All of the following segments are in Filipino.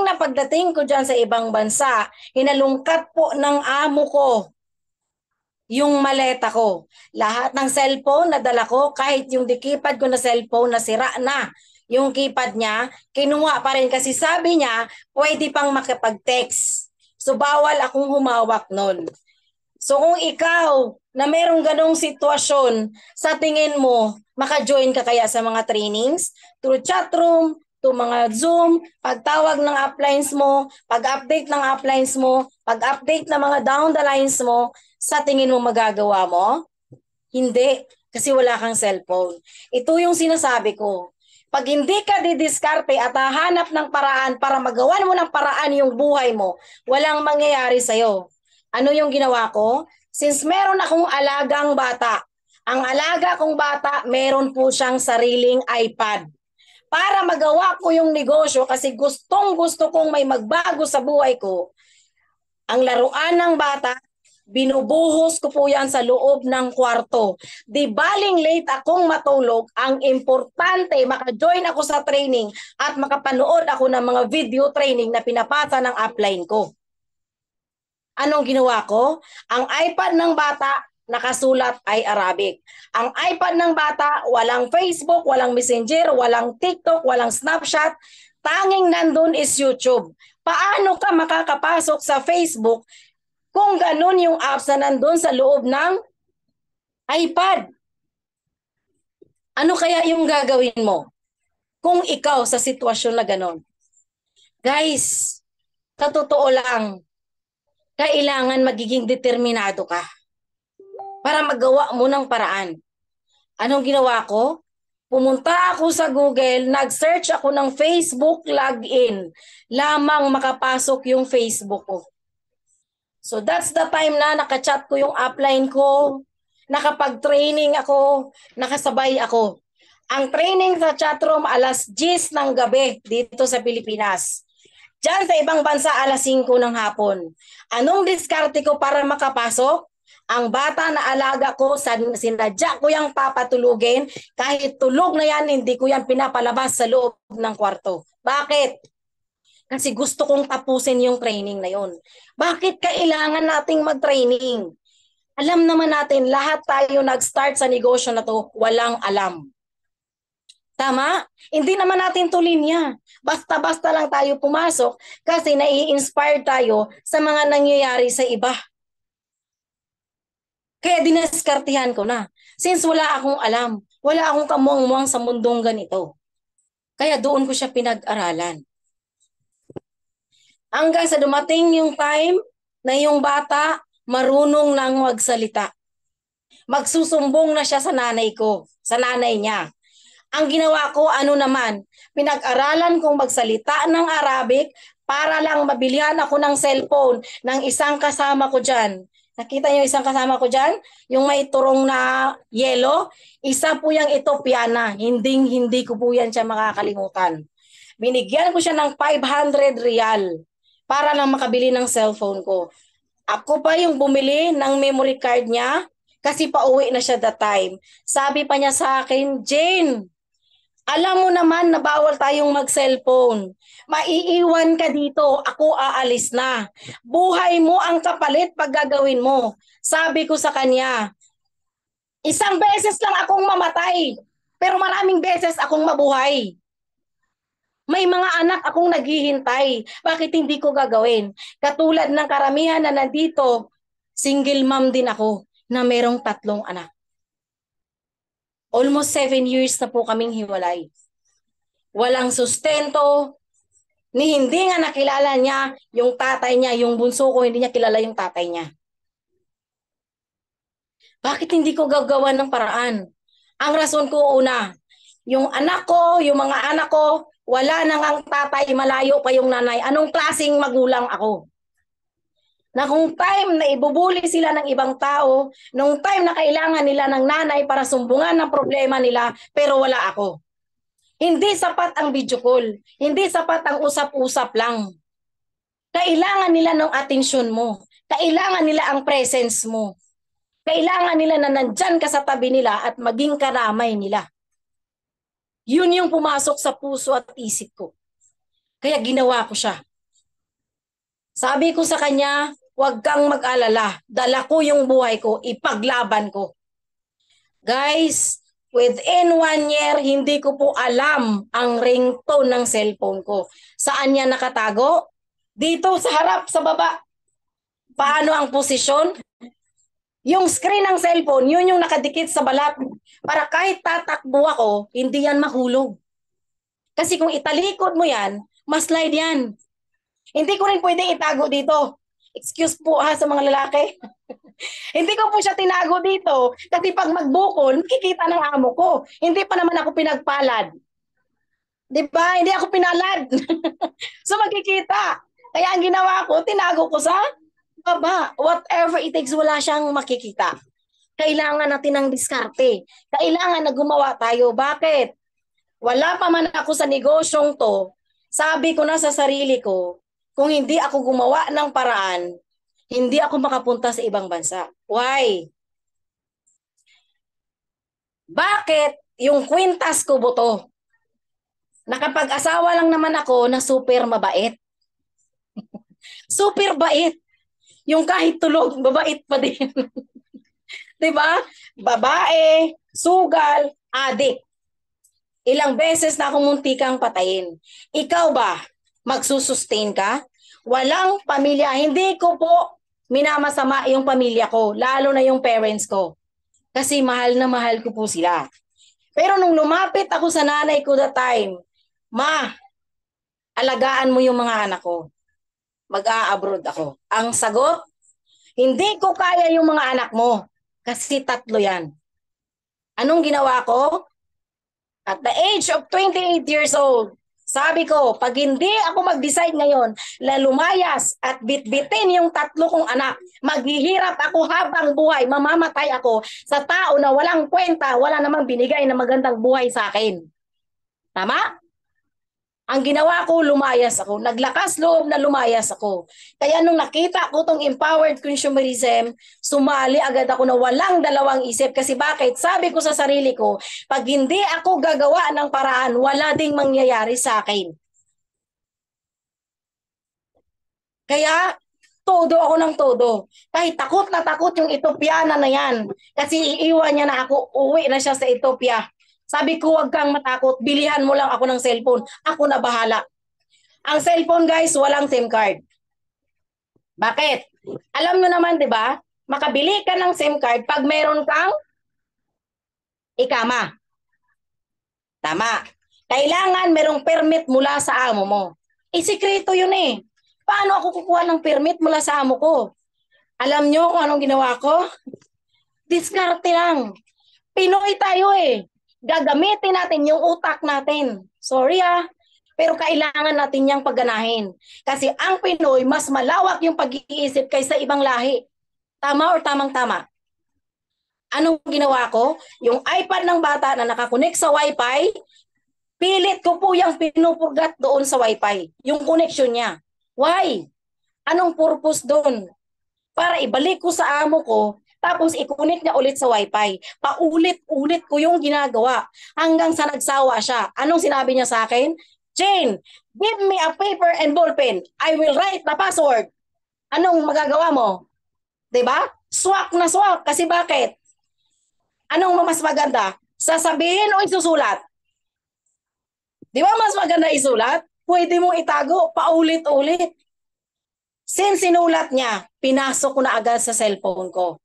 na pagdating ko dyan sa ibang bansa, hinalungkat po ng amo ko yung maleta ko. Lahat ng cellphone na dala ko, kahit yung dikipad ko na cellphone na sira na, yung keypad niya, kinuha pa rin kasi sabi niya, pwede pang makipag-text. So bawal akong humawak nun. So kung ikaw na merong ganong sitwasyon, sa tingin mo, maka-join ka kaya sa mga trainings? Through chat room, to mga Zoom, pagtawag ng uplines mo, pag-update ng uplines mo, pag-update ng mga down the lines mo, sa tingin mo magagawa mo? Hindi, kasi wala kang cellphone. Ito yung sinasabi ko. Pag hindi ka didiskarte at hahanap ng paraan para magawan mo ng paraan yung buhay mo, walang mangyayari sa'yo. Ano yung ginawa ko? Since meron akong alagang bata, ang alaga kong bata, meron po siyang sariling iPad. Para magawa ko yung negosyo kasi gustong gusto kong may magbago sa buhay ko, ang laruan ng bata, binubuhos ko po yan sa loob ng kwarto. Di baling late akong matulog, ang importante maka-join ako sa training at makapanood ako ng mga video training na pinapasa ng upline ko. Anong ginawa ko? Ang iPad ng bata, nakasulat ay Arabic. Ang iPad ng bata, walang Facebook, walang Messenger, walang TikTok, walang Snapchat. Tanging nandun is YouTube. Paano ka makakapasok sa Facebook kung ganun yung apps na nandun sa loob ng iPad? Ano kaya yung gagawin mo kung ikaw sa sitwasyon na ganun? Guys, sa totoo lang, kailangan magiging determinado ka para magawa mo ng paraan. Anong ginawa ko? Pumunta ako sa Google, nag-search ako ng Facebook login. Lamang makapasok yung Facebook ko. So that's the time na nakachat ko yung upline ko, nakapag-training ako, nakasabay ako. Ang training sa chatroom alas 10 ng gabi dito sa Pilipinas. Diyan sa ibang bansa alas 5 ng hapon. Anong diskarte ko para makapasok? Ang bata na alaga ko, sinadya ko yung papatulugin, kahit tulog na yan, hindi ko yan pinapalabas sa loob ng kwarto. Bakit? Kasi gusto kong tapusin yung training na yun. Bakit kailangan nating mag-training? Alam naman natin, lahat tayo nag-start sa negosyo na to, walang alam. Tama? Hindi naman natin to linya. Basta-basta lang tayo pumasok kasi nai-inspire tayo sa mga nangyayari sa iba. Kaya dinaskartihan ko na. Since wala akong alam, wala akong kamuang-muang sa mundong ganito. Kaya doon ko siya pinag-aralan. Hanggang sa dumating yung time na yung bata marunong nang magsalita. Magsusumbong na siya sa nanay ko, sa nanay niya. Ang ginawa ko, ano naman, pinag-aralan kong magsalita ng Arabic para lang mabilihan ako ng cellphone ng isang kasama ko dyan. Nakita niyo isang kasama ko dyan? Yung may turong na yellow? Isa po yung Ethiopiana. Hindi ko po yan siya makakalimutan. Binigyan ko siya ng 500 real para lang makabili ng cellphone ko. Ako pa yung bumili ng memory card niya kasi pauwi na siya that time. Sabi pa niya sa akin, Jane, alam mo naman na bawal tayong mag-cellphone. Maiiwan ka dito, ako aalis na. Buhay mo ang kapalit pag gagawin mo. Sabi ko sa kanya, isang beses lang akong mamatay, pero maraming beses akong mabuhay. May mga anak akong naghihintay. Bakit hindi ko gagawin? Katulad ng karamihan na nandito, single mom din ako na merong 3 anak. Almost 7 years na po kaming hiwalay. Walang sustento, ni hindi nga nakilala niya yung tatay niya, yung bunso ko, hindi niya kilala yung tatay niya. Bakit hindi ko gagawa ng paraan? Ang rason ko una, yung anak ko, yung mga anak ko, wala nang ang tatay, malayo pa yung nanay. Anong klaseng magulang ako? Na kung time na ibubuli sila ng ibang tao, nung time na kailangan nila ng nanay para sumbungan ng problema nila, pero wala ako. Hindi sapat ang video call. Hindi sapat ang usap-usap lang. Kailangan nila ng atensyon mo. Kailangan nila ang presence mo. Kailangan nila na nandyan ka sa tabi nila at maging karamay nila. Yun yung pumasok sa puso at isip ko. Kaya ginawa ko siya. Sabi ko sa kanya, huwag kang mag-alala. Dala ko yung buhay ko, ipaglaban ko. Guys, within 1 year, hindi ko po alam ang ringtone ng cellphone ko. Saan niya nakatago? Dito sa harap, sa baba. Paano ang posisyon? Yung screen ng cellphone, yun yung nakadikit sa balat. Para kahit tatakbo ako, hindi yan mahulog. Kasi kung italikod mo yan, maslide yan. Hindi ko rin pwedeng itago dito. Excuse po ha sa mga lalaki. Hindi ko po siya tinago dito kasi pag magbukol, makikita ng amo ko. Hindi pa naman ako pinagpalad. Di ba? Hindi ako pinalad. So makikita. Kaya ang ginawa ko, tinago ko sa baba. Whatever it takes, wala siyang makikita. Kailangan natin ng diskarte. Kailangan na gumawa tayo. Bakit? Wala pa man ako sa negosyong to. Sabi ko na sa sarili ko, kung hindi ako gumawa ng paraan, hindi ako makapunta sa ibang bansa. Why? Bakit yung kwintas ko buto? Nakapag-asawa lang naman ako na super mabait. Super bait. Yung kahit tulog, mabait pa din. 'Di ba? Babae, sugal, adik. Ilang beses na akong muntikang patayin. Ikaw ba, magsusustain ka? Walang pamilya. Hindi ko po minamasama yung pamilya ko, lalo na yung parents ko. Kasi mahal na mahal ko po sila. Pero nung lumapit ako sa nanay ko that time, Ma, alagaan mo yung mga anak ko. Mag-a-abroad ako. Ang sagot, hindi ko kaya yung mga anak mo. Kasi 3 yan. Anong ginawa ko? At the age of 28 years old, sabi ko, pag hindi ako mag-decide ngayon na lumayas at bitbitin yung 3 kong anak, maghihirap ako habang buhay, mamamatay ako sa tao na walang kwenta, wala namang binigay na magandang buhay sa akin. Tama? Ang ginawa ko, lumayas ako. Naglakas loob na lumayas ako. Kaya nung nakita ko tong empowered consumerism, sumali agad ako na walang dalawang isip. Kasi bakit? Sabi ko sa sarili ko, pag hindi ako gagawa ng paraan, wala ding mangyayari sa akin. Kaya, todo ako ng todo. Kahit takot na takot yung Ethiopiana na yan. Kasi iiwan niya na ako, uwi na siya sa Ethiopia. Sabi ko, huwag kang matakot, bilihan mo lang ako ng cellphone. Ako na bahala. Ang cellphone guys, walang SIM card. Bakit? Alam nyo naman, di ba? Makabili ka ng SIM card pag meron kang ikama. Tama. Kailangan merong permit mula sa amo mo. Sikreto yun eh. Paano ako kukuha ng permit mula sa amo ko? Alam nyo kung anong ginawa ko? Diskarte lang. Pinoy tayo eh. Gagamitin natin yung utak natin. Sorry pero kailangan natin niyang pagganahin. Kasi ang Pinoy, mas malawak yung pag-iisip kaysa ibang lahi. Tama or tamang-tama? Anong ginawa ko? Yung iPad ng bata na nakakonek sa Wi-Fi, pilit ko po yung pinupurgat doon sa Wi-Fi. Yung connection niya. Why? Anong purpose doon? Para ibalik ko sa amo ko, tapos i-connect niya ulit sa Wi-Fi. Paulit-ulit ko yung ginagawa hanggang sa nagsawa siya. Anong sinabi niya sa akin? Jane, give me a paper and ballpen. I will write the password. Anong magagawa mo? 'Di ba? Swak na swak. Kasi bakit? Anong mas maganda? Sasabihin o isusulat? 'Di ba mas maganda isulat? Pwede mong itago paulit-ulit. Since sinulat niya, pinasok ko na agad sa cellphone ko.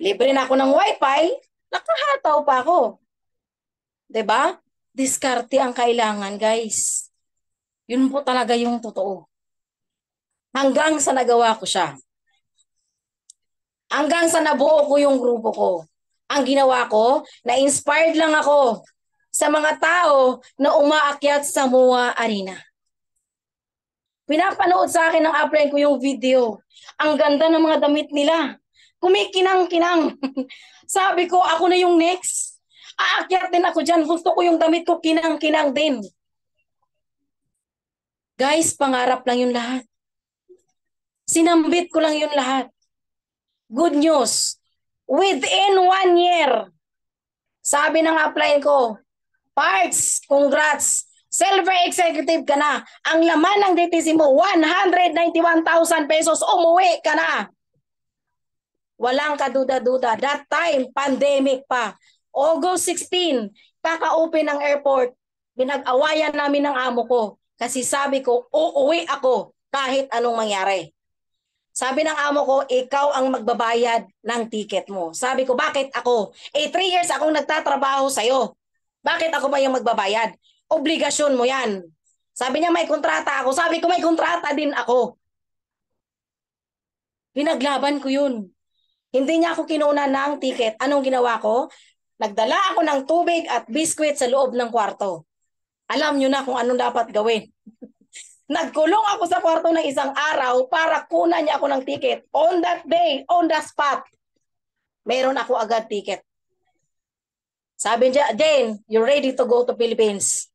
Libre na ako ng Wi-Fi, nakahataw pa ako. 'Di ba? Diskarte ang kailangan, guys. Yun po talaga yung totoo. Hanggang sa nagawa ko siya. Hanggang sa nabuo ko yung grupo ko. Ang ginawa ko, na-inspired lang ako sa mga tao na umaakyat sa MOA Arena. Pinapanood sa akin ng upline ko yung video. Ang ganda ng mga damit nila. Kumikinang-kinang. Sabi ko, ako na yung next. Aakyat din ako dyan. Gusto ko yung damit ko kinang-kinang din. Guys, pangarap lang yung lahat. Sinambit ko lang yung lahat. Good news. Within 1 year, sabi ng upline ko, Parts, congrats. Silver executive ka na. Ang laman ng DTC mo, 191,000 pesos, umuwi ka na. Walang kaduda-duda. That time, pandemic pa. August 16, kaka-open ng airport, pinag-awayan namin ng amo ko. Kasi sabi ko, uuwi ako kahit anong mangyari. Sabi ng amo ko, ikaw ang magbabayad ng ticket mo. Sabi ko, bakit ako? 3 years akong nagtatrabaho sa'yo. Bakit ako ba yung magbabayad? Obligasyon mo yan. Sabi niya, may kontrata ako. Sabi ko, may kontrata din ako. Pinaglaban ko yun. Hindi niya ako kinuna ng ticket. Anong ginawa ko? Nagdala ako ng tubig at biskwit sa loob ng kwarto. Alam niyo na kung anong dapat gawin. Nagkulong ako sa kwarto ng isang araw para kunan niya ako ng ticket. On that day, on the spot, meron ako agad ticket. Sabi niya, Jane, you're ready to go to Philippines.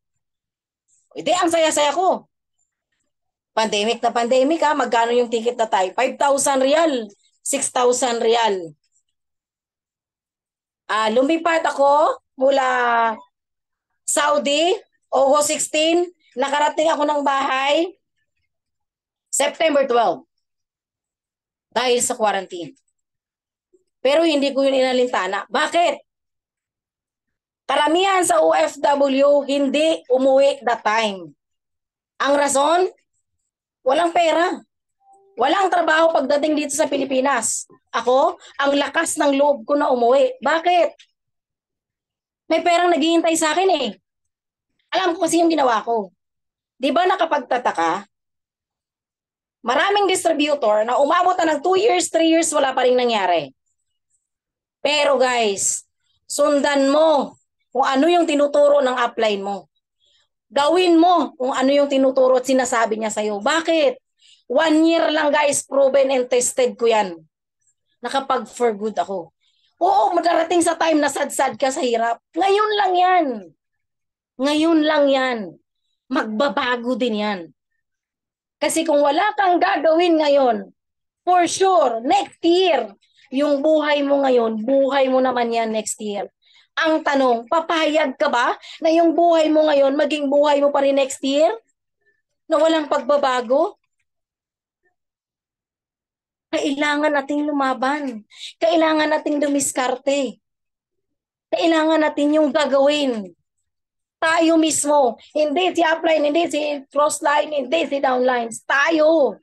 Hindi, ang saya-saya ko. Pandemic na pandemic ha, magkano yung ticket na tayo? 5,000 real, 6,000 real. Lumipat ako mula Saudi, August 16, nakarating ako ng bahay September 12 dahil sa quarantine. Pero hindi ko yun inalintana. Bakit? Karamihan sa OFW hindi umuwi that time. Ang rason, walang pera. Walang trabaho pagdating dito sa Pilipinas. Ako, ang lakas ng loob ko na umuwi. Bakit? May perang naghihintay sa akin eh. Alam ko kasi yung ginawa ko. Di ba nakapagtataka? Maraming distributor na umabot na ng 2 years, 3 years, wala pa rin nangyari. Pero guys, sundan mo kung ano yung tinuturo ng upline mo. Gawin mo kung ano yung tinuturo at sinasabi niya sa'yo. Bakit? 1 year lang guys, proven and tested ko yan. Nakapag-for good ako. Oo, madarating sa time na sad-sad ka sa hirap. Ngayon lang yan. Ngayon lang yan. Magbabago din yan. Kasi kung wala kang gagawin ngayon, for sure, next year, yung buhay mo ngayon, buhay mo naman yan next year. Ang tanong, papayag ka ba na yung buhay mo ngayon, maging buhay mo pa rin next year? Na walang pagbabago? Kailangan nating lumaban. Kailangan nating dumiskarte. Kailangan natin yung gagawin. Tayo mismo. Hindi si upline, hindi si crossline, hindi si downlines. Tayo.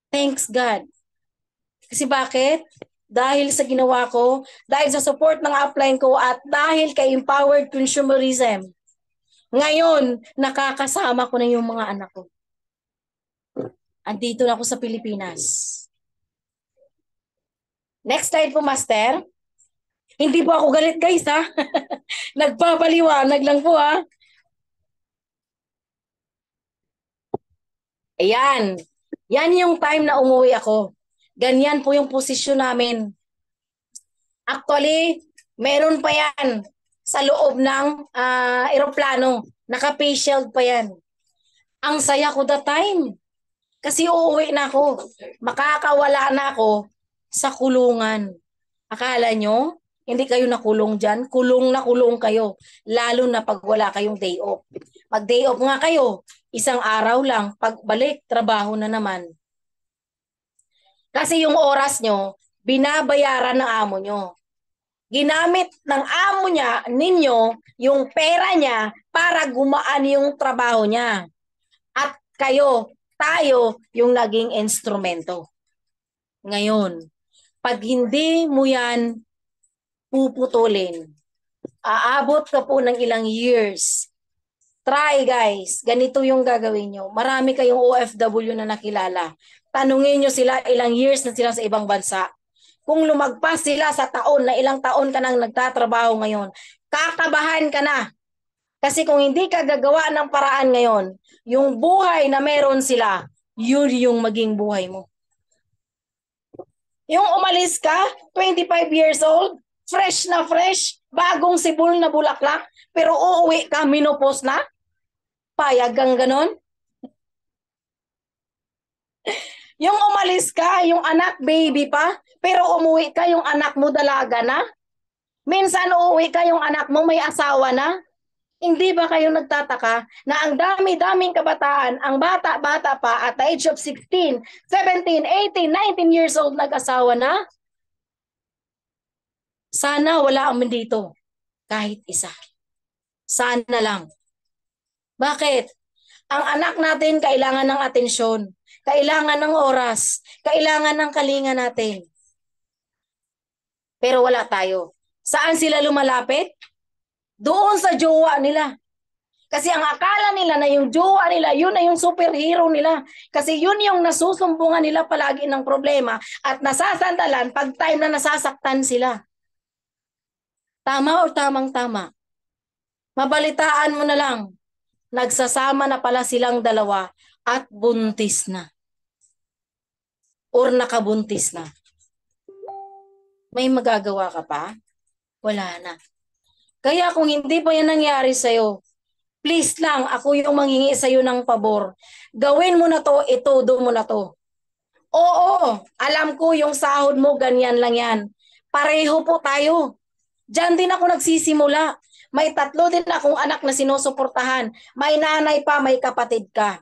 Thanks God. Kasi bakit? Dahil sa ginawa ko, dahil sa support ng upline ko, at dahil kay empowered consumerism, ngayon, nakakasama ko na yung mga anak ko. Andito na ako sa Pilipinas. Next slide po, Master. Hindi po ako galit, guys, ha? Nagpapaliwanag lang po, ha? Ayan. Yan yung time na umuwi ako. Ganyan po yung posisyon namin. Actually, meron pa yan sa loob ng eroplano. Naka-face shield pa yan. Ang saya ko that time. Kasi uuwi na ako. Makakawala na ako sa kulungan. Akala nyo, hindi kayo nakulong dyan? Kulong na kulong kayo. Lalo na pag wala kayong day off. Pag day off nga kayo, isang araw lang. Pagbalik, trabaho na naman. Kasi yung oras nyo, binabayaran ng amo nyo. Ginamit ng amo niya, ninyo, yung pera niya para gumaan yung trabaho niya. At kayo, tayo, yung naging instrumento. Ngayon, pag hindi mo yan puputulin, aabot ka po ng ilang years. Try guys, ganito yung gagawin nyo. Marami kayong OFW na nakilala. Tanungin nyo sila ilang years na sila sa ibang bansa. Kung lumagpas sila sa taon na ilang taon ka nang nagtatrabaho ngayon, kakabahan ka na. Kasi kung hindi ka gagawa ng paraan ngayon, yung buhay na meron sila, yun yung maging buhay mo. Yung umalis ka, 25 years old, fresh na fresh, bagong sibol na bulaklak, pero uuwi ka, menopause na? Payag kang ganon? Yung umalis ka, yung anak baby pa, pero umuwi ka, yung anak mo dalaga na? Minsan uuwi ka, yung anak mo may asawa na? Hindi ba kayo nagtataka na ang dami-daming kabataan, ang bata-bata pa at the age of 16, 17, 18, 19 years old nag-asawa na? Sana wala ang dito. Kahit isa. Sana lang. Bakit? Ang anak natin kailangan ng atensyon. Kailangan ng oras. Kailangan ng kalinga natin. Pero wala tayo. Saan sila lumalapit? Doon sa jowa nila. Kasi ang akala nila na yung jowa nila, yun na yung superhero nila. Kasi yun yung nasusumbungan nila palagi ng problema at nasasandalan pag time na nasasaktan sila. Tama o tamang-tama? Mabalitaan mo na lang, nagsasama na pala silang dalawa at buntis na. Or nakabuntis na. May magagawa ka pa? Wala na. Kaya kung hindi pa yan nangyari sa'yo, please lang, ako yung manghingi sa'yo ng pabor. Gawin mo na to, itodo mo na to. Oo, alam ko yung sahod mo, ganyan lang yan. Pareho po tayo. Diyan din ako nagsisimula. May 3 din akong anak na sinusuportahan. May nanay pa, may kapatid ka.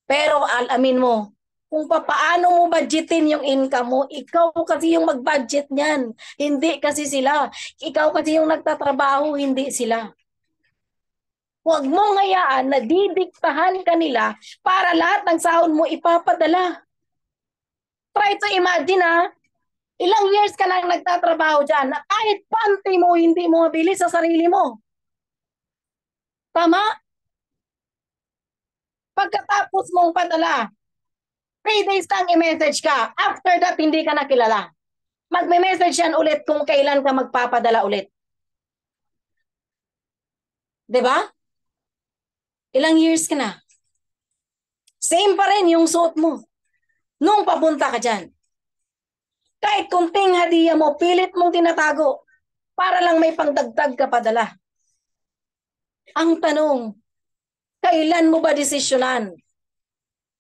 Pero alamin mo, kung paano mo budgetin yung income mo, ikaw kasi yung mag-budget niyan. Hindi kasi sila. Ikaw kasi yung nagtatrabaho, hindi sila. Huwag mong hayaan na didiktahan ka nila para lahat ng sahod mo ipapadala. Try to imagine ilang years ka lang nagtatrabaho dyan na kahit panty mo hindi mo mabili sa sarili mo. Tama? Pagkatapos mong padala, 3 days lang i-message ka. After that, hindi ka nakilala. Magme-message yan ulit kung kailan ka magpapadala ulit. 'Di ba? Ilang years ka na? Same pa rin yung suot mo. Nung papunta ka dyan. Kahit kunting hadiah mo, pilit mong tinatago para lang may pangdagdag ka padala. Ang tanong, kailan mo ba desisyonan?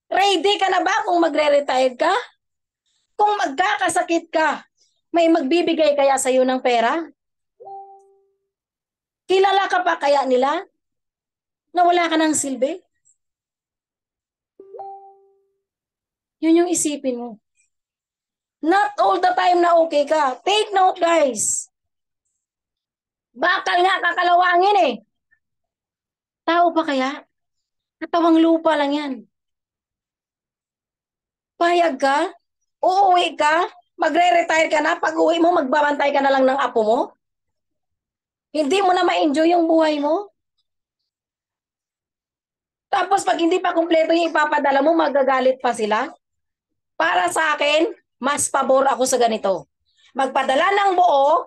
Ready ka na ba kung magre-retire ka? Kung magkakasakit ka, may magbibigay kaya sa'yo ng pera? Kilala ka pa kaya nila na wala ka ng silbi? Yun yung isipin mo. Not all the time na okay ka. Take note, guys. Bakal nga kakalawangin eh. Tao pa kaya? Katawang lupa lang yan. Payag ka? Uuwi ka? Magre-retire ka na? Pag uwi mo, magbabantay ka na lang ng apo mo? Hindi mo na ma-enjoy yung buhay mo? Tapos pag hindi pa kumpleto yung ipapadala mo, magagalit pa sila? Para sa akin, mas pabor ako sa ganito. Magpadala ng buo,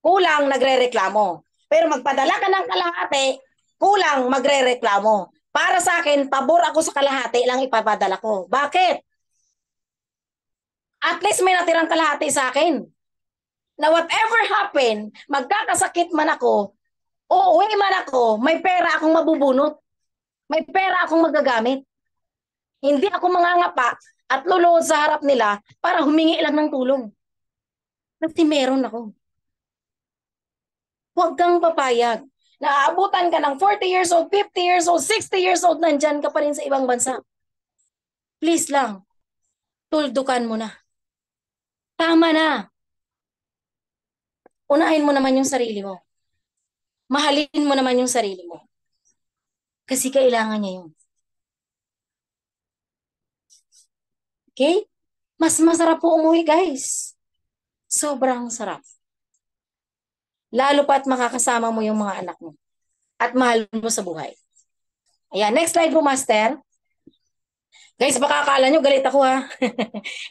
kulang nagre-reklamo. Pero magpadala ka ng kalahati, kulang magre-reklamo. Para sa akin, pabor ako sa kalahati lang ipapadala ko. Bakit? At least may natirang kalahati sa akin. Na whatever happen, magkakasakit man ako, uuwi man ako, may pera akong mabubunot. May pera akong magagamit. Hindi ako mangangapa at luluhod sa harap nila para humingi lang ng tulong. Kasi meron ako. Huwag kang papayag. Naaabutan ka ng 40 years old, 50 years old, 60 years old, nandyan ka pa rin sa ibang bansa. Please lang, tuldukan mo na. Tama na. Unahin mo naman yung sarili mo. Mahalin mo naman yung sarili mo. Kasi kailangan niya yun. Okay? Mas masarap po umuwi, guys. Sobrang sarap. Lalo pa't makakasama mo yung mga anak mo. At mahal mo sa buhay. Ayan, next slide po, Master. Guys, baka akala nyo galit ako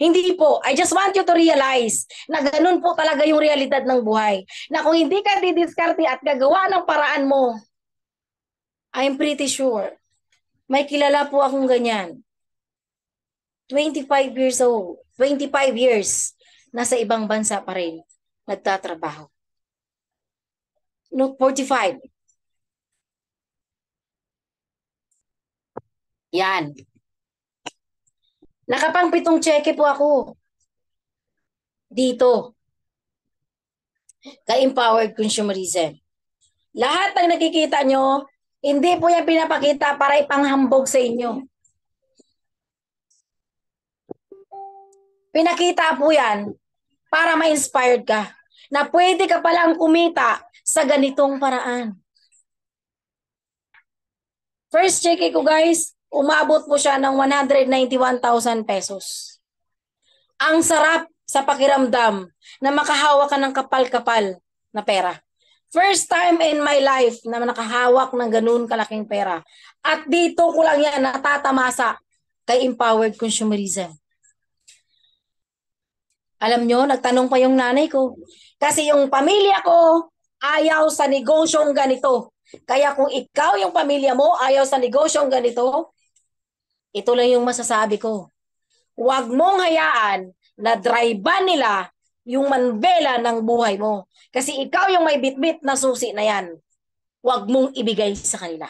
Hindi po. I just want you to realize na ganun po talaga yung realidad ng buhay. Na kung hindi ka didiskarte at gagawa ng paraan mo, I'm pretty sure, may kilala po akong ganyan. 25 years old, 25 years, nasa ibang bansa pa rin, nagtatrabaho. No, 45. Yan. Nakapang 7 cheque po ako. Dito. Ka-empowered consumerism. Lahat ng nakikita nyo, hindi po yan pinapakita para ipanghambog sa inyo. Pinakita po yan para ma-inspired ka na pwede ka palang kumita sa ganitong paraan. First check ko guys, umabot po siya ng 191,000 pesos. Ang sarap sa pakiramdam na makahawak ka ng kapal-kapal na pera. First time in my life na nakahawak ng ganun kalaking pera. At dito ko lang yan natatamasa kay Empowered Consumerism. Alam nyo, nagtanong pa yung nanay ko. Kasi yung pamilya ko ayaw sa negosyong ganito. Kaya kung ikaw yung pamilya mo ayaw sa negosyong ganito, ito lang yung masasabi ko. Huwag mong hayaan na drive-ban nila yung manbela ng buhay mo. Kasi ikaw yung may bitbit na susi na yan. Huwag mong ibigay sa kanila.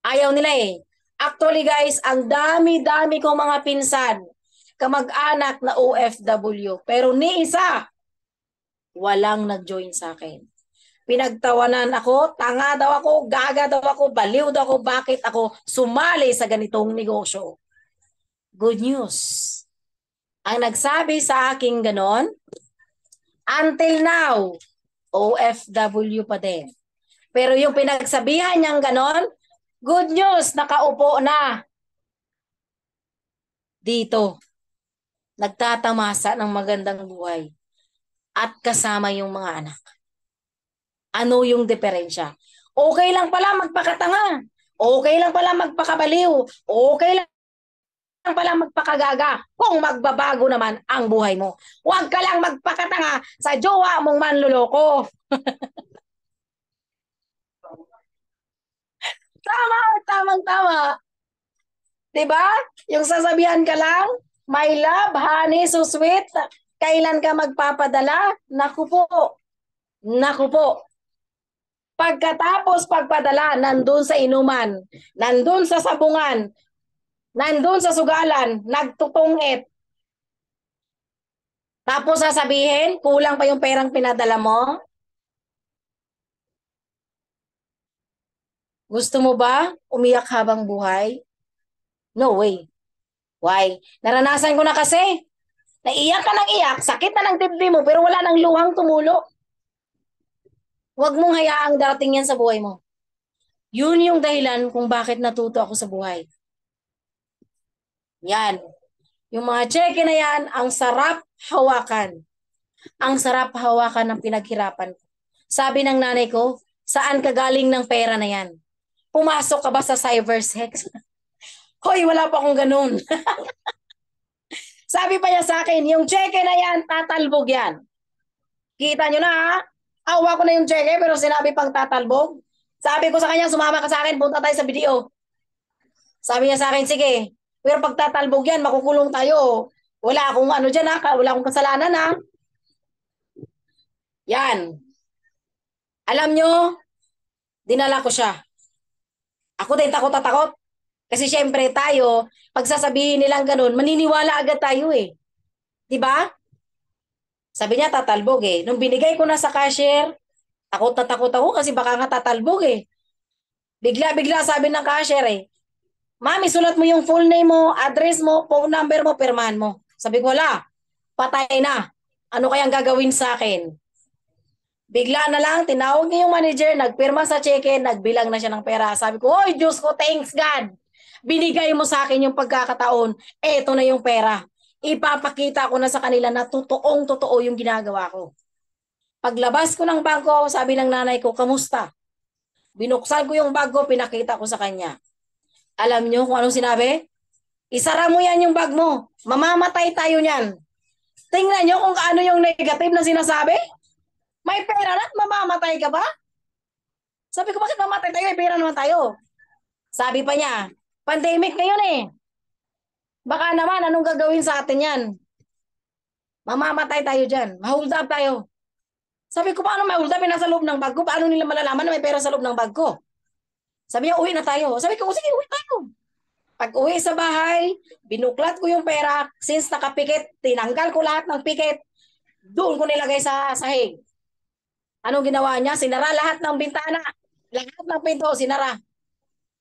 Ayaw nila eh. Actually guys, ang dami-dami kong mga pinsan, kamag-anak na OFW. Pero ni isa, walang nag-join sa akin. Pinagtawanan ako, tanga daw ako, gaga daw ako, baliw daw ako, bakit ako sumali sa ganitong negosyo. Good news. Ang nagsabi sa akin ganon, until now, OFW pa din. Pero yung pinagsabihan niyang ganon, good news, nakaupo na dito. Nagtatamasa ng magandang buhay at kasama yung mga anak. Ano yung diferensya? Okay lang pala magpakatanga. Okay lang pala magpakabaliw. Okay lang pala magpakagaga kung magbabago naman ang buhay mo. Huwag ka lang magpakatanga sa jowa mong manluloko. Tama, tamang-tama. 'Di ba? Yung sasabihan ka lang, my love, honey, so sweet, kailan ka magpapadala? Naku po. Naku po. Pagkatapos pagpadala, nandun sa inuman, nandun sa sabungan, nandun sa sugalan, nagtutungit. Tapos sasabihin, kulang pa yung perang pinadala mo? Gusto mo ba umiyak habang buhay? No way. Why? Naranasan ko na kasi. Naiyak ka ng iyak, sakit na ng dibdib mo, pero wala nang luhang tumulo. Huwag mong hayaang darating yan sa buhay mo. Yun yung dahilan kung bakit natuto ako sa buhay. Yan. Yung mga cheque na yan, ang sarap hawakan. Ang sarap hawakan ng pinaghirapan ko. Sabi ng nanay ko, saan ka galing ng pera na yan? Pumasok ka ba sa cybersex? Hoy, wala pa akong ganun. Sabi pa niya sa akin, yung cheque na yan, tatalbog yan. Kita nyo na ha? Awa ko na yung cheque pero sinabi pang tatalbog. Sabi ko sa kanya, sumama ka sa akin, punta tayo sa video. Sabi niya sa akin, sige. Pero pag tatalbog yan, makukulong tayo. Wala akong ano dyan ha, wala akong kasalanan ha. Yan. Alam nyo, dinala ko siya. Ako din takot at takot. Kasi syempre tayo, pag sasabihin nilang ganun, maniniwala agad tayo eh. Diba? Sabi niya tatalbog eh. Nung binigay ko na sa cashier, takot na takot ako kasi baka nga tatalbog eh. Bigla-bigla sabi ng cashier eh, Mami, sulat mo yung full name mo, address mo, phone number mo, pirmahan mo. Sabi ko, wala. Patay na. Ano kayang gagawin sa akin? Bigla na lang, tinawag niya yung manager, nagpirma sa cheque, nagbilang na siya ng pera. Sabi ko, oy, Diyos ko, thanks God. Binigay mo sa akin yung pagkakataon. Eto na yung pera. Ipapakita ko na sa kanila na totoong-totoo yung ginagawa ko. Paglabas ko ng bangko, sabi ng nanay ko, kamusta? Binuksan ko yung bag ko, pinakita ko sa kanya. Alam nyo kung anong sinabi? Isara mo yan yung bag mo. Mamamatay tayo niyan. Tingnan nyo kung ano yung negative na sinasabi. May pera na at mamamatay ka ba? Sabi ko, bakit mamatay tayo? May pera naman tayo. Sabi pa niya, pandemic ngayon eh. Baka naman, anong gagawin sa atin yan? Mamamatay tayo dyan. Ma-hold up tayo. Sabi ko, paano may hold up? Nasa loob ng bag ko. Paano nila malalaman na may pera sa loob ng bag ko? Sabi niya, uwi na tayo. Sabi ko, sige, uwi tayo. Pag uwi sa bahay, binuklat ko yung pera. Since nakapikit, tinanggal ko lahat ng pikit. Doon ko nilagay sa sahig. Anong ginawa niya? Sinara lahat ng bintana. Lahat ng pinto, sinara.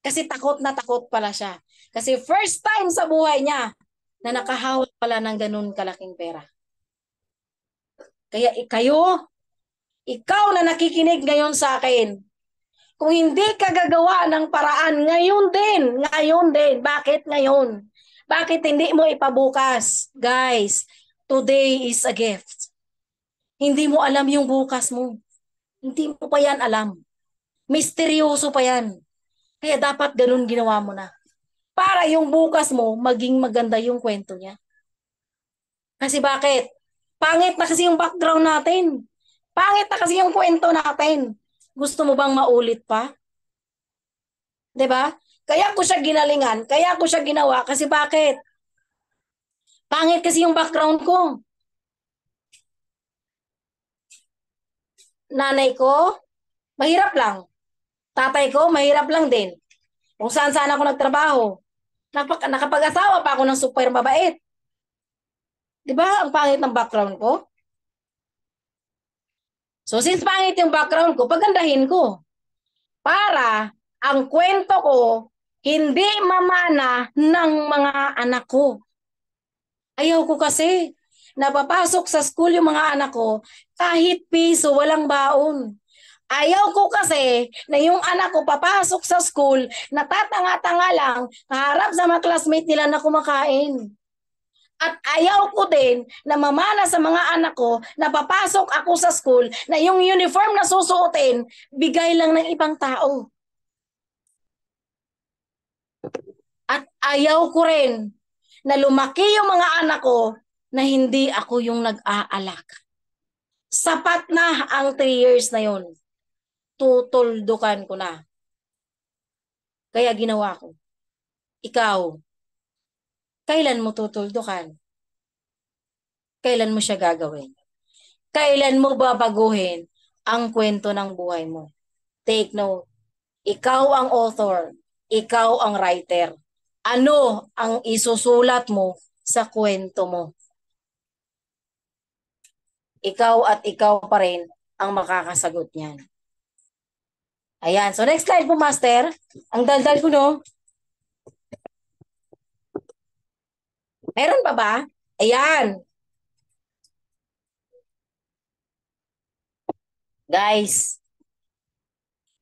Kasi takot na takot pala siya. Kasi first time sa buhay niya na nakahawak pala ng ganun kalaking pera. Kaya ikaw na nakikinig ngayon sa akin, kung hindi ka gagawa ng paraan, ngayon din, bakit ngayon? Bakit hindi mo ipabukas? Guys, today is a gift. Hindi mo alam yung bukas mo. Hindi mo pa yan alam. Misteryoso pa yan. Kaya dapat ganun ginawa mo na. Para yung bukas mo, maging maganda yung kwento niya. Kasi bakit? Pangit na kasi yung background natin. Pangit na kasi yung kwento natin. Gusto mo bang maulit pa? 'Di ba? Kaya ko siya ginalingan, kaya ko siya ginawa kasi bakit? Pangit kasi yung background ko. Nanay ko, mahirap lang. Tatay ko, mahirap lang din. Kung saan ako nagtrabaho. Nakapag-asawa pa ako ng super mabait. 'Di ba? Ang pangit ng background ko. So since pangit yung background ko, pagandahin ko. Para ang kwento ko hindi mamana ng mga anak ko. Ayaw ko kasi napapasok sa school yung mga anak ko kahit piso walang baon. Ayaw ko kasi na yung anak ko papasok sa school natatanga-tanga lang harap sa mga classmate nila na kumakain. At ayaw ko din na mamana sa mga anak ko na papasok ako sa school na yung uniform na susuotin bigay lang ng ibang tao. At ayaw ko rin na lumaki yung mga anak ko na hindi ako yung nag-aalaga. Sapat na ang 3 years na yon. Tutuldukan ko na. Kaya ginawa ko. Ikaw, kailan mo tutuldukan? Kailan mo siya gagawin? Kailan mo babaguhin ang kwento ng buhay mo? Take note. Ikaw ang author. Ikaw ang writer. Ano ang isusulat mo sa kwento mo? Ikaw at ikaw pa rin ang makakasagot niyan. Ayan. So next slide po, Master. Ang daldal ko, no? Meron pa ba? Ayan. Guys,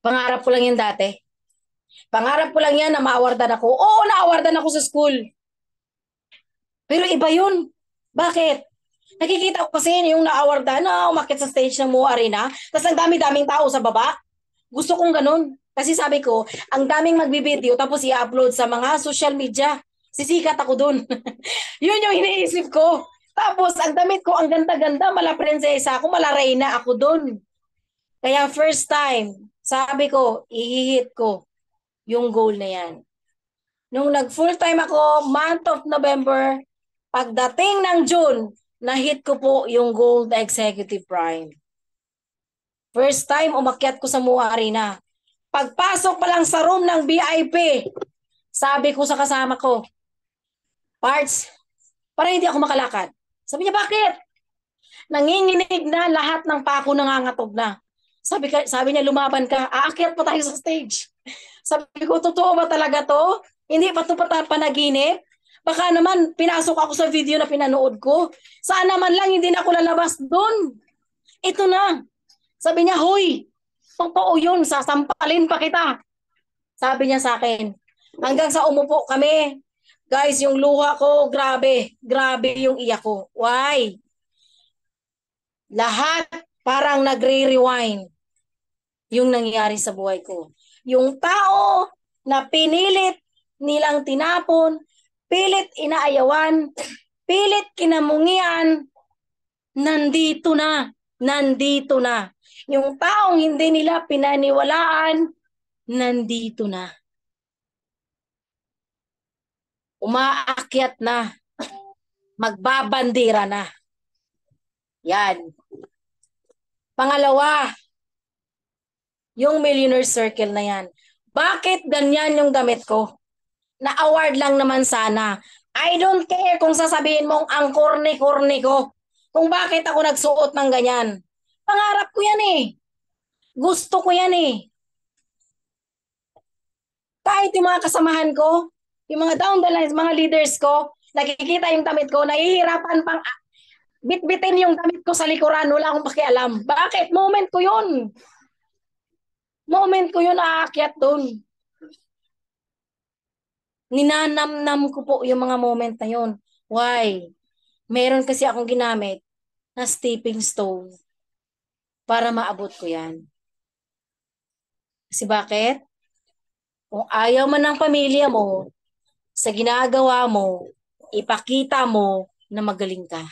pangarap ko lang yan dati. Pangarap ko lang yan na maawardan ako. Oo, naawardan ako sa school. Pero iba yun. Bakit? Nakikita ko kasi yung naawardan na umakit sa stage ng Mo Arena, tapos ang dami-daming tao sa baba. Gusto kong ganun. Kasi sabi ko, ang daming magbibideo tapos i-upload sa mga social media. Sisikat ako dun. Yun yung iniisip ko. Tapos ang damit ko, ang ganda-ganda, mala prinsesa ako, mala reyna ako dun. Kaya first time, sabi ko, ihihit ko yung goal na yan. Nung nag-full time ako, month of November, pagdating ng June, na-hit ko po yung Gold Executive Prime. First time, umakyat ko sa MUA Arena. Pagpasok pa lang sa room ng VIP, sabi ko sa kasama ko, Parts, para hindi ako makalakad. Sabi niya, bakit? Nanginginig na lahat ng pako nangangatog na. Sabi niya, lumaban ka, aakyat pa tayo sa stage. Sabi ko, totoo ba talaga to? Hindi pa ito panaginip? Baka naman, pinasok ako sa video na pinanood ko. Saan naman lang, hindi na ako lalabas doon. Ito na. Sabi niya, hoy, totoo yun, sasampalin pa kita. Sabi niya sa akin, hanggang sa umupo kami. Guys, yung luha ko, grabe. Grabe yung iyak ko. Why? Lahat parang nagre-rewind yung nangyari sa buhay ko. Yung tao na pinilit nilang tinapon, pilit inaayawan, pilit kinamungian, nandito na. Nandito na. Yung taong hindi nila pinaniwalaan, nandito na. Umaakyat na. Magbabandera na. Yan. Pangalawa, yung Millionaire Circle na yan. Bakit ganyan yung damit ko? Na award lang naman sana. I don't care kung sasabihin mong ang korne-korne ko. Kung bakit ako nagsuot ng ganyan. Pangarap ko yan eh. Gusto ko yan eh. Kahit yung mga kasamahan ko, yung mga down the line, mga leaders ko, nakikita yung damit ko, nahihirapan pang bitbitin yung damit ko sa likuran, wala akong pakialam. Bakit? Moment ko yun. Moment ko yun, aakyat dun. Ninanamnam ko po yung mga moment na yun. Why? Meron kasi akong ginamit na stepping stone para maabot ko yan. Kasi bakit? Kung ayaw man ng pamilya mo, sa ginagawa mo, ipakita mo na magaling ka.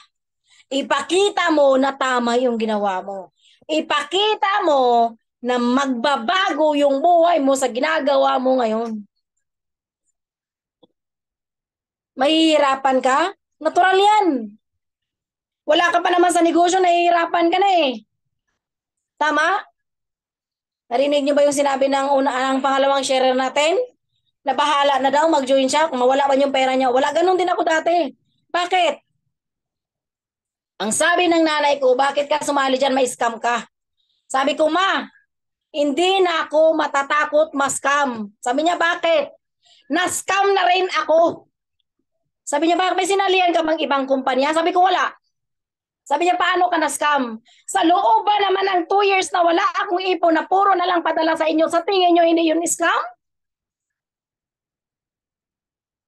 Ipakita mo na tama yung ginawa mo. Ipakita mo na magbabago yung buhay mo sa ginagawa mo ngayon. Mahihirapan ka? Natural yan. Wala ka pa naman sa negosyo, nahihirapan ka na eh. Tama? Narinig niyo ba yung sinabi ng ang pangalawang sharer natin? Na bahala na daw mag-join siya kung mawala man yung pera niya. Wala, ganun din ako dati. Bakit? Ang sabi ng nanay ko, bakit ka sumali dyan, may scam ka? Sabi ko, ma, hindi na ako matatakot ma-scam. Sabi niya, bakit? Na-scam na rin ako. Sabi niya, bakit may sinalihan ka bang ibang kumpanya? Sabi ko, wala. Sabi niya, paano ka na-scam? Sa loob ba naman ng 2 years na wala akong ipon na puro na lang padala sa inyo, sa tingin niyo hindi yun scam?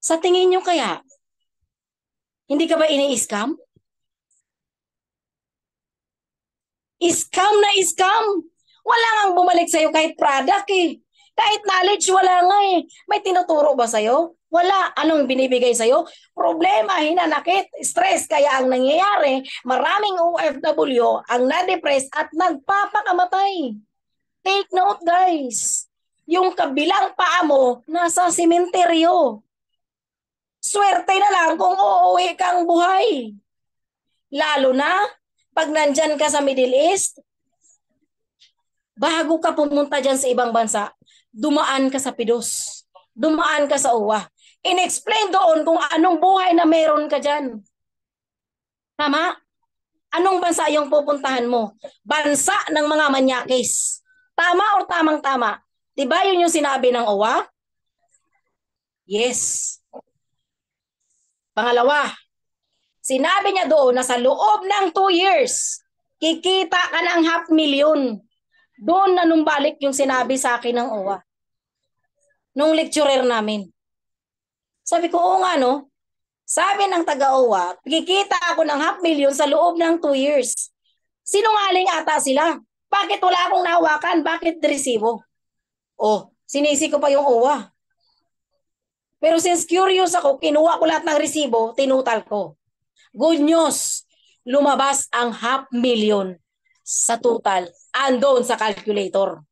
Sa tingin niyo kaya, hindi ka ba ini-scam? Scam na scam. Wala nang bumalik sa'yo kahit product eh. Kahit knowledge, wala nga eh. May tinuturo ba sa'yo? Wala. Anong binibigay sa'yo? Problema, hinanakit, stress. Kaya ang nangyayari, maraming OFW ang na-depress at nagpapakamatay. Take note guys. Yung kabilang paa mo, nasa sementeryo. Swerte na lang kung uuwi kang buhay. Lalo na, pag nandyan ka sa Middle East, bago ka pumunta dyan sa ibang bansa, dumaan ka sa Pidos. Dumaan ka sa UWA. In-explain doon kung anong buhay na meron ka dyan. Tama? Anong bansa yung pupuntahan mo? Bansa ng mga manyakis. Tama o tamang-tama? Diba yun yung sinabi ng UWA? Yes. Pangalawa, sinabi niya doon na sa loob ng 2 years, kikita ka ng 500,000. Doon na numbalik yung sinabi sa akin ng OWA. Nung lecturer namin. Sabi ko, oo nga no. Sabi ng taga-OWA, kikita ako ng 500,000 sa loob ng 2 years. Sinungaling ata sila. Bakit wala akong nahawakan? Bakit resibo? Oh, sinisi ko pa yung OWA. Pero since curious ako, kinuha ko lahat ng resibo, tinutal ko. Good news, lumabas ang 500,000 sa total. Andon sa calculator.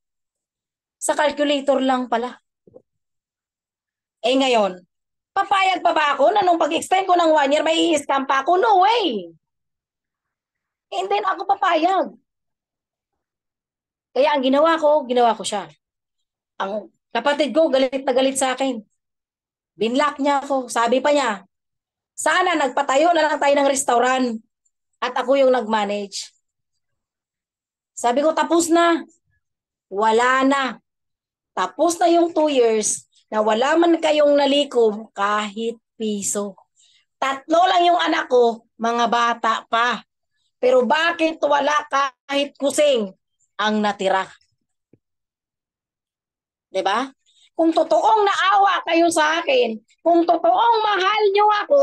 Sa calculator lang pala. Eh ngayon, papayag pa ba ako na nung pag-extend ko ng 1 year, may i-scam pa ako? No way! Hindi na ako papayag. Kaya ang ginawa ko siya. Ang kapatid ko, galit na galit sa akin. Binlock niya ako. Sabi pa niya, sana nagpatayo na lang tayo ng restaurant at ako yung nag-manage. Sabi ko, tapos na. Wala na. Tapos na yung 2 years na wala man kayong nalikom kahit piso. 3 lang yung anak ko, mga bata pa. Pero bakit wala kahit kusing ang natira? 'Di ba? Kung totoong naawa kayo sa akin, kung totoong mahal nyo ako,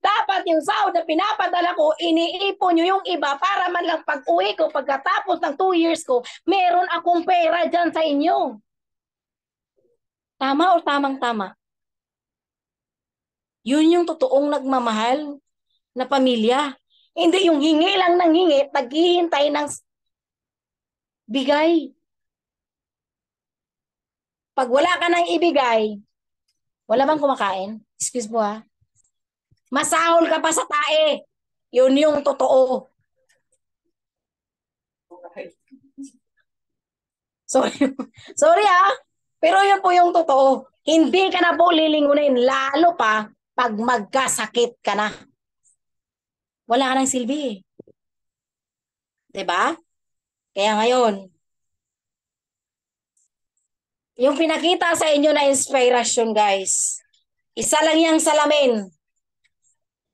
dapat yung sahod na pinapadala ko, iniipon nyo yung iba para man lang pag-uwi ko, pagkatapos ng 2 years ko, meron akong pera dyan sa inyo. Tama o tamang-tama? Yun yung totoong nagmamahal na pamilya. Hindi yung hingi lang ng hingi, naghihintay ng bigay. Pag wala ka nang ibigay, wala bang kumakain? Excuse mo ha. Masahol ka pa sa tae. Yun yung totoo. Sorry. Sorry ha. Pero yun po yung totoo. Hindi ka na po lilingunin. Lalo pa pag magkasakit ka na. Wala ka ng silbi eh. 'Di ba? Kaya ngayon, Yung pinakita sa inyo na inspiration, guys. Isa lang yung salamin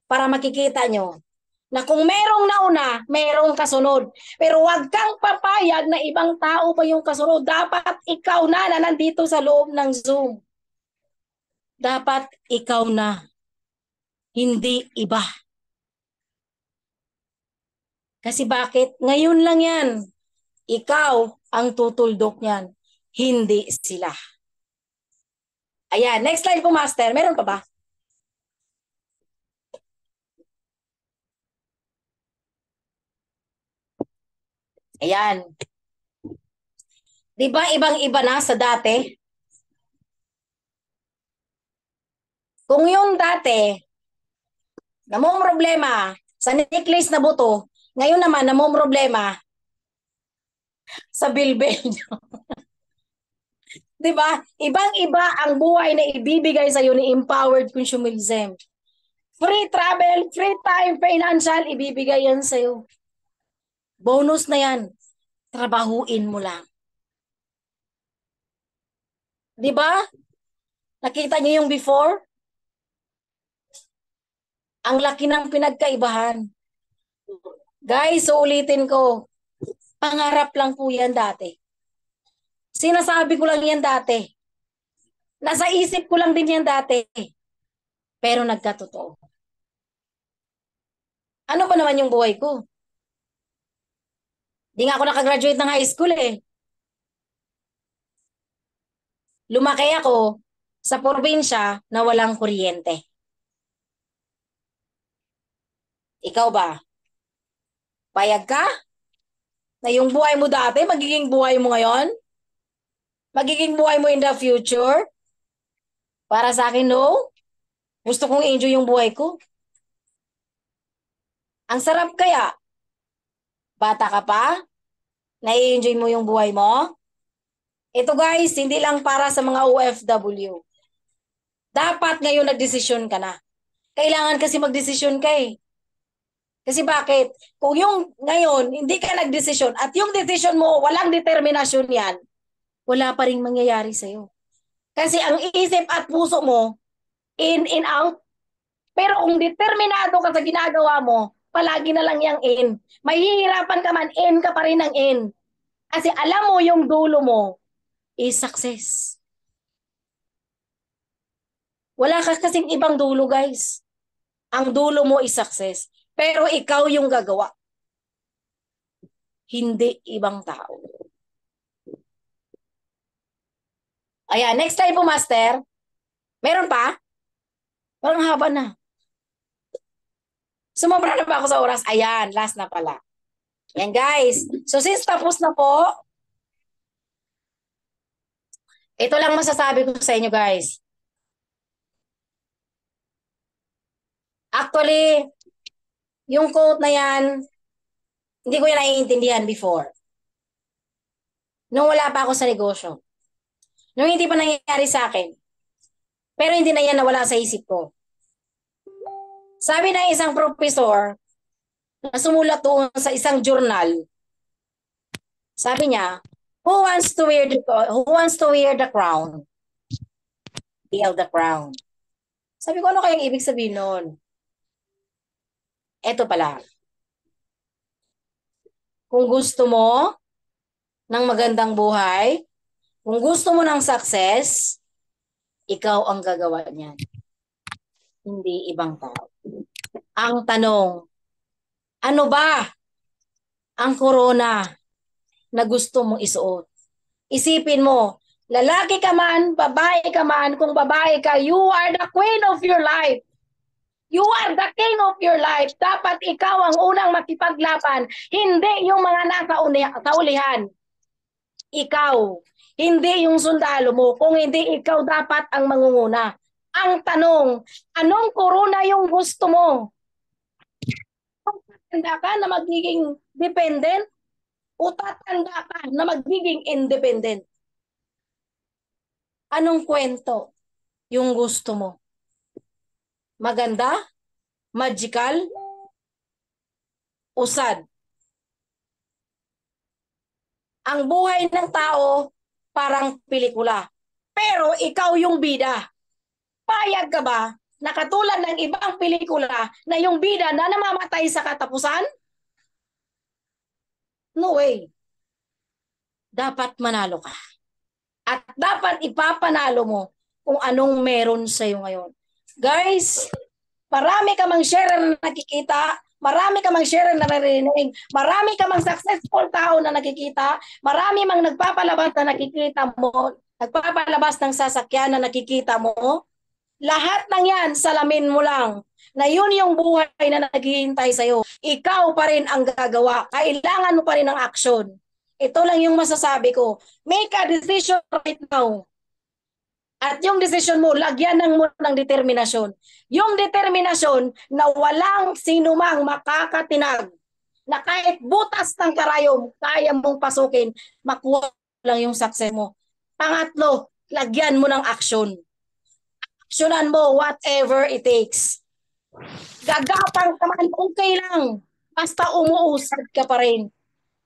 para makikita nyo na kung merong nauna, merong kasunod. Pero wag kang papayag na ibang tao pa yung kasunod. Dapat ikaw na nandito sa loob ng Zoom. Dapat ikaw na, hindi iba. Kasi bakit? Ngayon lang yan. Ikaw ang tutuldok niyan, hindi sila. Ayan, next slide po, Master. Meron pa ba? Ayan. Di ba ibang-iba na sa dati? Kung yung dati, namong problema sa necklace na buto, ngayon naman namong problema sa bilbil. Di ba? Ibang-iba ang buhay na ibibigay sa iyo ni Empowered Consumerism. Free travel, free time, financial, ibibigay yan sa iyo. Bonus na yan. Trabahuin mo lang. Di ba? Nakita niyo yung before? Ang laki ng pinagkaibahan. Guys, ulitin ko. Pangarap lang po yan dati. Sinasabi ko lang yan dati. Nasa isip ko lang din yan dati. Pero nagkatotoo. Ano ba naman yung buhay ko? Di nga ako nakagraduate ng high school eh. Lumaki ako sa probinsya na walang kuryente. Ikaw ba? Payag ka? Na yung buhay mo dati, magiging buhay mo ngayon? Magiging buhay mo in the future? Para sa akin, no? Gusto kong enjoy yung buhay ko. Ang sarap kaya. Bata ka pa? Nai-enjoy mo yung buhay mo? Ito guys, hindi lang para sa mga OFW. Dapat ngayon nagdesisyon ka na. Kailangan kasi magdesisyon ka eh. Kasi bakit? Kung yung ngayon, hindi ka nagdesisyon at yung desisyon mo, walang determinasyon yan, wala pa rin mangyayari sa'yo. Kasi ang isip at puso mo, in, out. Pero kung determinado ka sa ginagawa mo, palagi na lang yung in. Mahihirapan ka man, in ka pa rin ng in. Kasi alam mo yung dulo mo is success. Wala ka kasing ibang dulo, guys. Ang dulo mo is success. Pero ikaw yung gagawa. Hindi ibang tao. Ayan, next time po, Master. Meron pa? Parang haba na. Sumobra na ba ako sa oras? Ayan, last na pala. Ayan, guys. So, since tapos na po, ito lang masasabi ko sa inyo, guys. Actually, yung quote na yan, hindi ko yan naiintindihan before. Nung wala pa ako sa negosyo. Nung hindi pa nangyayari sa akin. Pero hindi na yan nawala sa isip ko. Sabi ng isang professor na sumulat doon sa isang journal, sabi niya, who wants to wear the crown? Wear the crown. Sabi ko, ano kayang ibig sabihin noon? Eto pala. Kung gusto mo ng magandang buhay, kung gusto mo ng success, ikaw ang gagawa niyan. Hindi ibang tao. Ang tanong, ano ba ang corona na gusto mong isuot? Isipin mo, lalaki ka man, babae ka man, kung babae ka, you are the queen of your life. You are the king of your life. Dapat ikaw ang unang makipaglaban, hindi yung mga nasa ulihan. Ikaw, hindi yung sundalo mo, kung hindi ikaw dapat ang mangunguna. Ang tanong, anong corona yung gusto mo? Tatanda ka na magiging dependent o tatanda ka na magiging independent? Anong kwento yung gusto mo? Maganda? Magical? Usad? Ang buhay ng tao, parang pelikula. Pero ikaw yung bida. Payag ka ba na katulad ng ibang pelikula na yung bida na namamatay sa katapusan? No way. Dapat manalo ka. At dapat ipapanalo mo kung anong meron sa'yo ngayon. Guys, marami ka mang share na nakikita, marami ka mang share na naririnig, marami ka mang successful tao na nakikita, marami mang nagpapalabas na nakikita mo, nagpapalabas ng sasakyan na nakikita mo. Lahat ng yan, salamin mo lang na yun yung buhay na naghihintay sa'yo. Ikaw pa rin ang gagawa. Kailangan mo pa rin ng action. Ito lang yung masasabi ko. Make a decision right now. At yung decision mo, lagyan mo ng determinasyon. Yung determinasyon na walang sinumang makakatinag na kahit butas ng karayom, kaya mong pasukin, makuha lang yung success mo. Pangatlo, lagyan mo ng action. Actionan mo whatever it takes. Gagapang ka man, okay lang. Basta umuusad ka pa rin.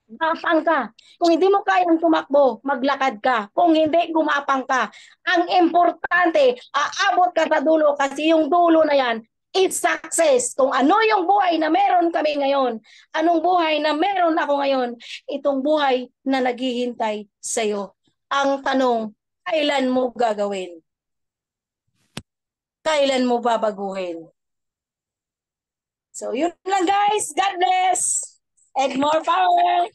Gapang ka. Kung hindi mo kayang tumakbo, maglakad ka. Kung hindi, gumapang ka. Ang importante, aabot ka sa dulo kasi yung dulo na yan, it's success. Kung ano yung buhay na meron kami ngayon, anong buhay na meron ako ngayon, itong buhay na naghihintay sa'yo. Ang tanong, kailan mo gagawin? Kailan mo babaguhin? So, yun lang guys. God bless. And more power.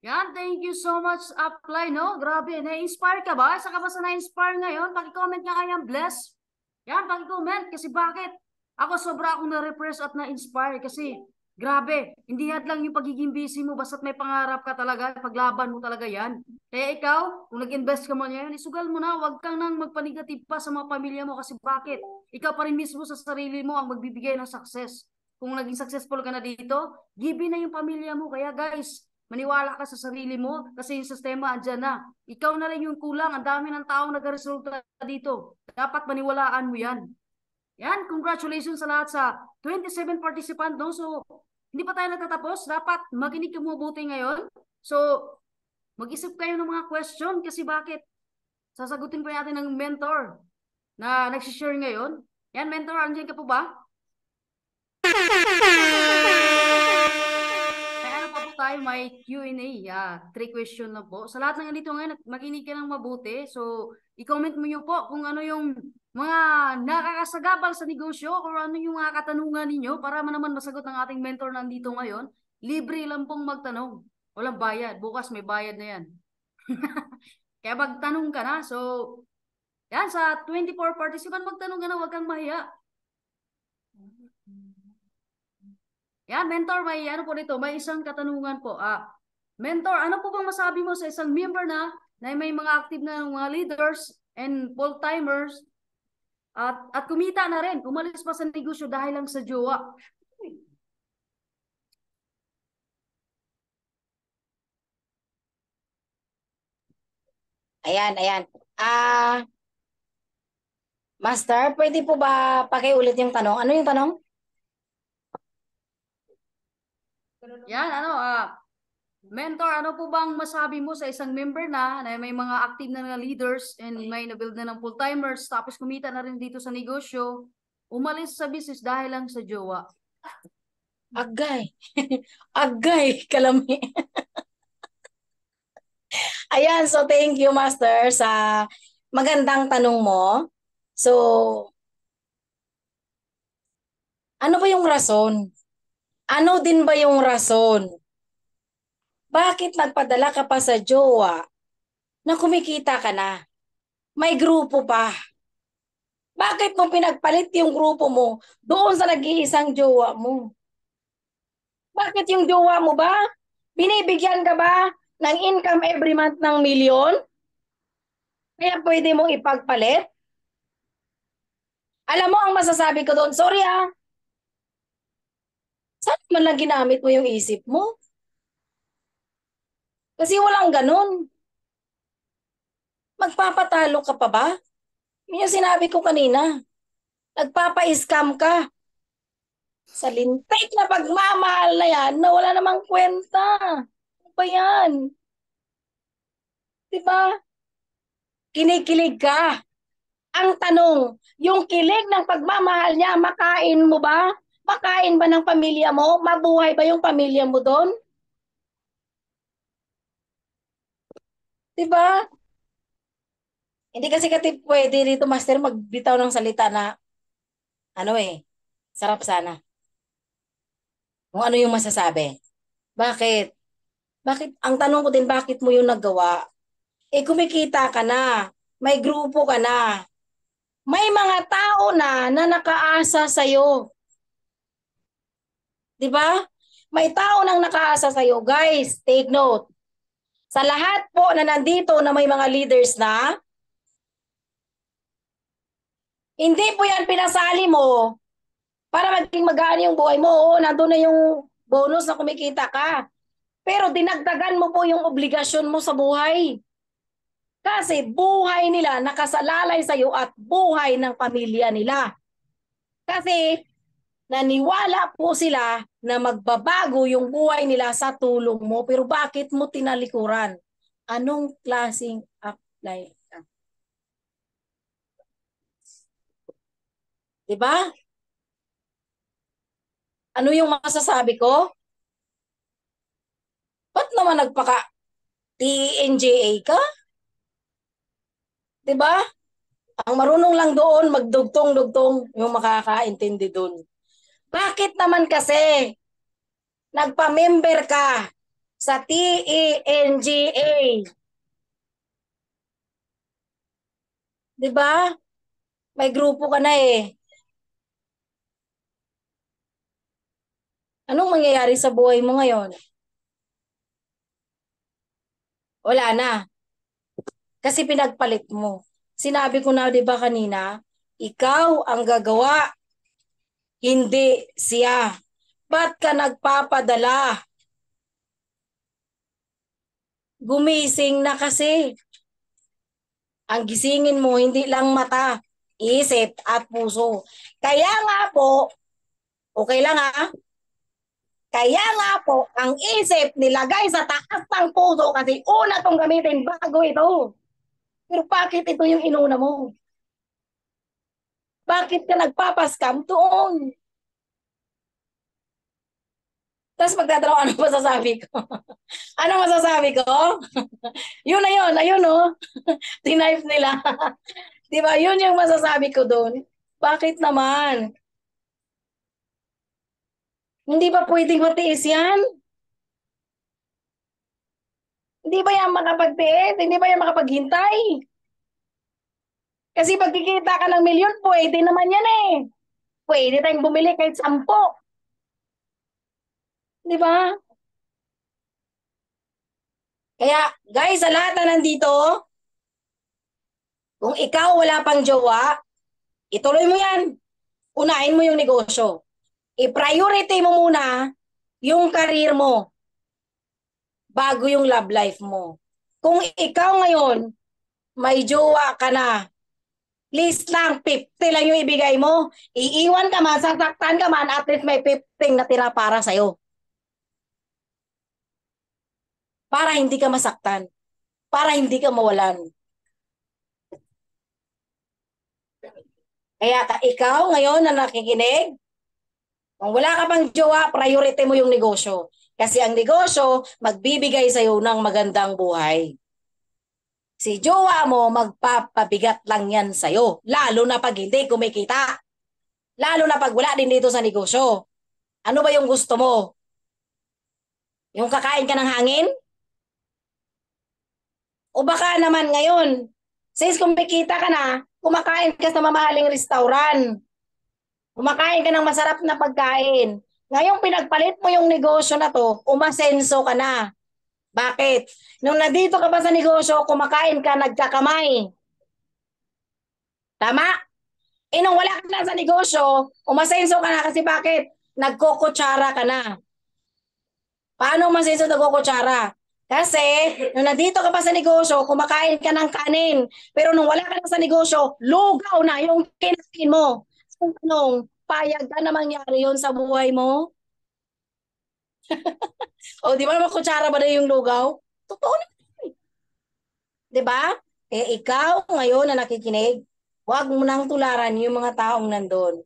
Yan, thank you so much, Apply, no? Grabe, na-inspire ka ba? Saka ba sa na-inspire ngayon? Paki-comment nga kayang bless. Yan, paki-comment. Kasi bakit? Ako sobra akong na-repress at na-inspire kasi grabe, hindi lang yung pagiging busy mo, basta't may pangarap ka talaga, paglaban mo talaga yan. Kaya ikaw, kung nag-invest ka mo yan, isugal mo na, huwag kang nang magpanigative pa sa mga pamilya mo kasi bakit? Ikaw pa rin mismo sa sarili mo ang magbibigay ng success. Kung naging successful ka na dito, give na yung pamilya mo. Kaya guys, maniwala ka sa sarili mo kasi yung sistema andyan na. Ikaw na lang yung kulang. Ang dami ng taong nag-resulta dito. Dapat maniwalaan mo yan. Yan, congratulations sa lahat sa 27 participant. No? So, hindi pa tayo natatapos. Dapat makinig ka mabuti ngayon. So, mag-isip kayo ng mga question kasi bakit? Sasagutin pa natin ng mentor na nagsishare ngayon. Yan, mentor, andyan ka po ba? Tayo may Q&A. Yeah, 3 question na po. Sa lahat ng ganito ngayon, makinig ka ng mabuti. So, i-comment mo nyo po kung ano yung mga nakakasagabal sa negosyo, kung ano yung mga katanungan ninyo para naman masagot ng ating mentor nandito ngayon. Libre lang pong magtanong. Walang bayad. Bukas may bayad na yan. Kaya magtanong ka na. So, yan, sa 24 participant, magtanong ka na, huwag kang mahiya. Yan, mentor, may ano po dito, may isang katanungan po. Mentor, ano po bang masabi mo sa isang member na may mga active na mga leaders and full-timers at kumita na rin, umalis pa sa negosyo dahil lang sa jowa? Ayan, ayan. Master, pwede po ba pakiulit yung tanong? Ano yung tanong? Yan, mentor, ano po bang masabi mo sa isang member na may mga active na leaders and may na-build na ng full-timers tapos kumita na rin dito sa negosyo, umalis sa business dahil lang sa jowa? Agay. Agay, kalami. Ayan, so thank you, Master, sa magandang tanong mo. So, ano ba yung rason? Ano din ba yung rason? Bakit nagpadala ka pa sa jowa na kumikita ka na? May grupo pa. Bakit mo pinagpalit yung grupo mo doon sa nag-iisang jowa mo? Bakit yung jowa mo ba? Binibigyan ka ba ng income every month ng milyon? Kaya pwede mong ipagpalit? Alam mo ang masasabi ko doon, sorry saan man lang ginamit mo yung isip mo? Kasi walang ganun. Magpapatalo ka pa ba? Yun yung sinabi ko kanina. Nagpapa-scam ka. Sa lintik na pagmamahal na yan na wala namang kwenta. Ano ba yan? Diba? Kinikilig ka. Ang tanong, yung kilig ng pagmamahal niya, makain mo ba? Makain ba ng pamilya mo? Mabuhay ba yung pamilya mo doon? Diba? Hindi kasi pwede dito, Master, magbitaw ng salita na, sarap sana. Kung ano yung masasabi. Bakit? Bakit? Ang tanong ko din, bakit mo yung nagawa? Kumikita ka na. May grupo ka na. May mga tao na nakaasa sa'yo. Di ba? May tao nang nakaasa sa'yo. Guys, take note. Sa lahat po na nandito na may mga leaders na, hindi po yan pinasali mo para maging magaan yung buhay mo. Oo, nandun na yung bonus na kumikita ka. Pero dinagdagan mo po yung obligasyon mo sa buhay. Kasi buhay nila nakasalalay sa iyo at buhay ng pamilya nila. Kasi naniwala po sila na magbabago yung buhay nila sa tulong mo. Pero bakit mo tinalikuran? Anong klaseng apply ka? Diba? Ano yung masasabi ko? Ba't naman nagpaka TNJA ka? Diba? Ang marunong lang doon, magdugtong-dugtong yung makakaintindi doon. Bakit naman kasi nagpa-member ka sa TENGA? 'Di ba? May grupo ka na eh. Anong mangyayari sa buhay mo ngayon? Wala na. Kasi pinagpalit mo. Sinabi ko na 'di ba kanina, ikaw ang gagawa, hindi siya. Ba't ka nagpapadala? Gumising na kasi. Ang gisingin mo, hindi lang mata, isip at puso. Kaya nga po, okay lang kaya nga po, ang isip nilagay sa taas ng puso kasi una tong gamitin bago ito. Pero bakit ito yung inuna mo? Bakit ka nagpapaskam doon? Tapos magdadalaw, ano masasabi ko? Ano masasabi ko? Yun na yun, ayun oh. Tinipe nila. Di ba? Yun yung masasabi ko doon. Bakit naman? Hindi ba pwedeng matiis yan? Hindi ba yan makapagtiis? Hindi ba yan makapaghintay? Kasi pag kikita ka ng milyon, pwede naman yan eh. Pwede tayong bumili kahit 10. Di ba? Kaya guys, sa lahat na nandito, kung ikaw wala pang jowa, ituloy mo yan. Unahin mo yung negosyo. I-priority mo muna yung career mo bago yung love life mo. Kung ikaw ngayon, may jowa ka na, please lang, 50 lang yung ibigay mo. Iiwan ka man, sasaktan ka man, at least may 15 na tira para sa'yo. Para hindi ka masaktan. Para hindi ka mawalan. Kaya ikaw ngayon na nakikinig, kung wala ka pang jowa, priority mo yung negosyo. Kasi ang negosyo, magbibigay sa'yo ng magandang buhay. Si jowa mo, magpapabigat lang yan sa'yo. Lalo na pag hindi kumikita. Lalo na pag wala din dito sa negosyo. Ano ba yung gusto mo? Yung kakain ka ng hangin? O baka naman ngayon, since kumikita ka na, kumakain ka sa mamahaling restaurant. Kumakain ka ng masarap na pagkain. Ngayong pinagpalit mo yung negosyo na to, umasenso ka na. Bakit? Nung nandito ka pa sa negosyo, kumakain ka, nagkakamay. Tama? Nung wala ka na sa negosyo, umasenso ka na kasi bakit? Nagkukutsara ka na. Paano umasenso nagkukutsara? Kasi, nung nandito ka pa sa negosyo, kumakain ka ng kanin. Pero nung wala ka na sa negosyo, lugaw na yung kinain mo. Ang tanong, payag ka na mangyari yun sa buhay mo? O, di ba naman kutsara ba na yung lugaw? Totoo na. Di ba? Ikaw ngayon na nakikinig, huwag mo nang tularan yung mga taong nandun.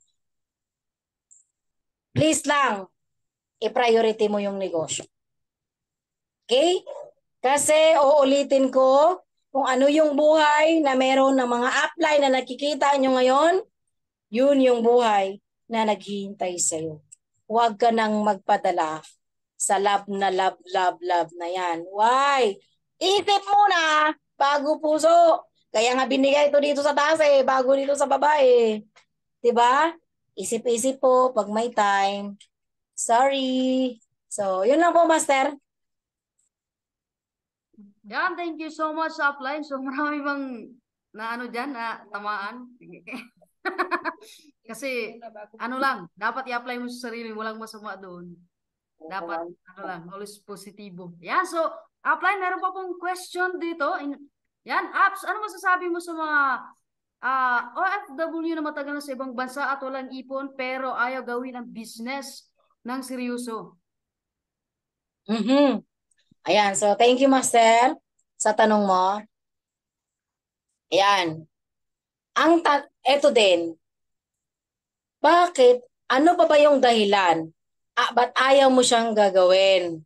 Please lang, i-priority mo yung negosyo. Okay? Kasi uulitin ko, kung ano yung buhay na meron ng mga upline na nakikita nyo ngayon, yun yung buhay na naghihintay sa'yo. Huwag ka nang magpadala sa love na yan. Why? Isip muna bago puso. Kaya nga binigay ito dito sa taas bago dito sa baba eh. 'Di ba? Isip-isip po pag may time. Sorry. So, yun lang po, Master. Yan, thank you so much sa upline. So marami bang na ano dyan, na tamaan. Kasi ano lang, dapat i-apply mo sa sarili, walang masama doon. Dapat ano lang, always positibo. Yan, so upline, meron pa pong question dito. Yan, apps, ano masasabi mo sa mga OFW na matagal na sa ibang bansa at walang ipon pero ayaw gawin ang business ng seryoso? Ayan, so thank you, Master, sa tanong mo. Ayan. Eto din, bakit? Ano pa ba yung dahilan? Ba't ayaw mo siyang gagawin?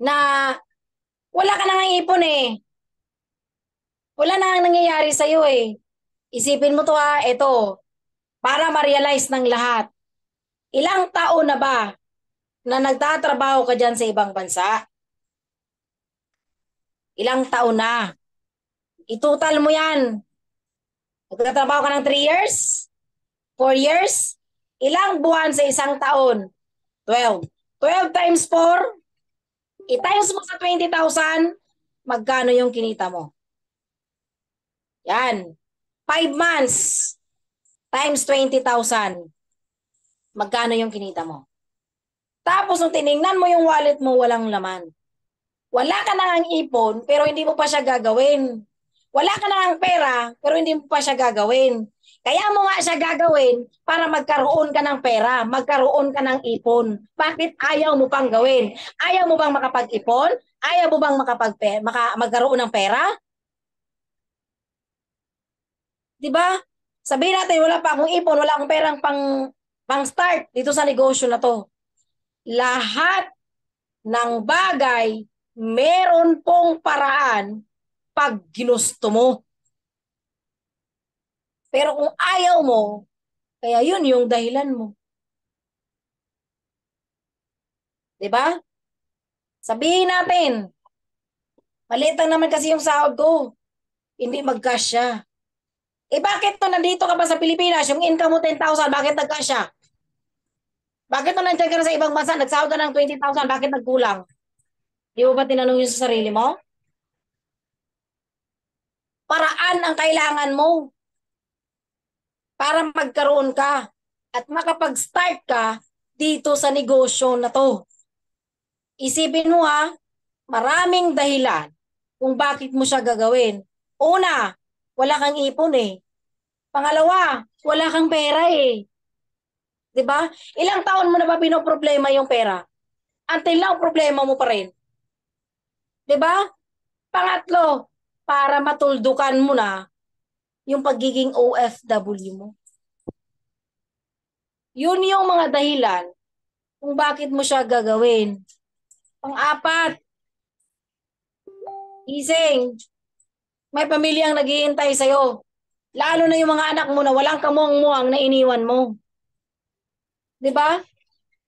Na wala ka nang ipon eh. Wala na ang nangyayari sa'yo eh. Isipin mo to ito, para ma-realize ng lahat. Ilang taon na ba na nagtatrabaho ka dyan sa ibang bansa? Ilang taon na? Itotal mo yan. Nagtatrabaho ka ng 3 years? 4 years? Ilang buwan sa isang taon? 12. 12 times 4, i-times mo sa 20,000, magkano yung kinita mo? Yan. 5 months times 20,000. Magkano yung kinita mo? Tapos nung tiningnan mo yung wallet mo, walang laman. Wala ka na ang ipon, pero hindi mo pa siya gagawin. Wala ka na ang pera, pero hindi mo pa siya gagawin. Kaya mo nga siya gagawin para magkaroon ka ng pera, magkaroon ka ng ipon. Bakit ayaw mo pang gawin? Ayaw mo bang makapag-ipon? Ayaw mo bang magkaroon ng pera? 'Di ba? Sabihin natin wala pa akong ipon, wala akong perang pang start dito sa negosyo na to. Lahat ng bagay meron pong paraan pag ginusto mo. Pero kung ayaw mo, kaya yun yung dahilan mo. 'Di ba? Sabihin natin, maliit lang naman kasi yung sahod ko. Hindi magkasya. Bakit to nandito ka pa sa Pilipinas, yung income mo 10,000, bakit nagkasya? Bakit to nandiyan ka na sa ibang bansa, nagsahod ka ng 20,000, bakit nagkulang? Di mo ba tinanong yun sa sarili mo? Paraan ang kailangan mo para magkaroon ka at makapag-start ka dito sa negosyo na to. Isipin mo maraming dahilan kung bakit mo siya gagawin. Una, wala kang ipon eh. Pangalawa, wala kang pera eh. 'Di ba? Ilang taon mo na ba pinoproblema yung pera? Until now, problema mo pa rin. 'Di ba? Pangatlo, para matuldukan mo na yung pagiging OFW mo. Yun yung mga dahilan kung bakit mo siya gagawin. Pang-apat, gising, may pamilyang naghihintay sa'yo. Lalo na yung mga anak mo na walang kamuang-muang na iniwan mo. 'Di ba?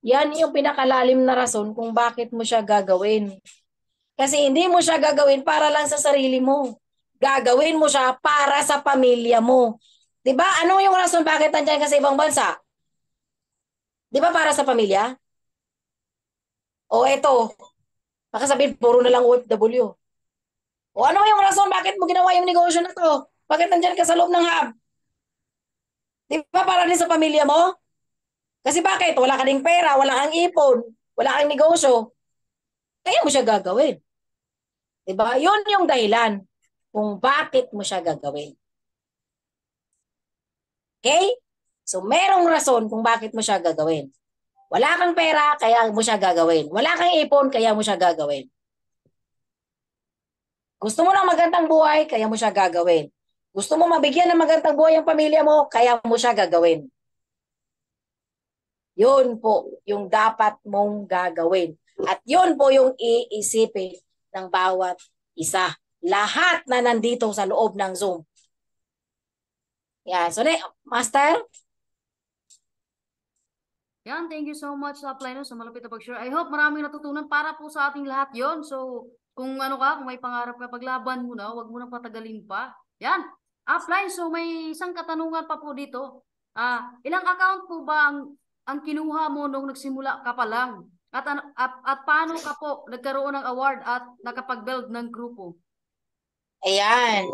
Yan yung pinakalalim na rason kung bakit mo siya gagawin. Kasi hindi mo siya gagawin para lang sa sarili mo. Gagawin mo siya para sa pamilya mo. 'Di ba? Ano yung rason bakit nandiyan ka sa ibang bansa? Di ba para sa pamilya? O eto, baka sabihin, puro na lang OFW. O ano yung rason bakit mo ginawa yung negosyo na to? Bakit nandyan ka sa loob ng hub? Di ba para din sa pamilya mo? Kasi bakit? Wala ka ding pera, wala kang ipon, wala kang negosyo. Kaya mo siya gagawin. Di ba? Yun yung dahilan kung bakit mo siya gagawin. Okay? So, merong rason kung bakit mo siya gagawin. Wala kang pera, kaya mo siya gagawin. Wala kang ipon, kaya mo siya gagawin. Gusto mo ng magandang buhay, kaya mo siya gagawin. Gusto mo mabigyan ng magandang buhay ang pamilya mo, kaya mo siya gagawin. Yun po yung dapat mong gagawin. At yun po yung iisipin ng bawat isa. Lahat na nandito sa loob ng Zoom. Yan. So, Master? Yan, thank you so much sa Plano sa malapit na pag-share. I hope maraming natutunan para po sa ating lahat yon. So, kung ano ka, kung may pangarap ka, paglaban mo na, huwag mo nang patagalin pa. Yan, upline. So, may isang katanungan pa po dito. Ilang account po ba ang kinuha mo nung nagsimula ka pa lang? At paano ka po nagkaroon ng award at nakapag-build ng grupo? Ayan.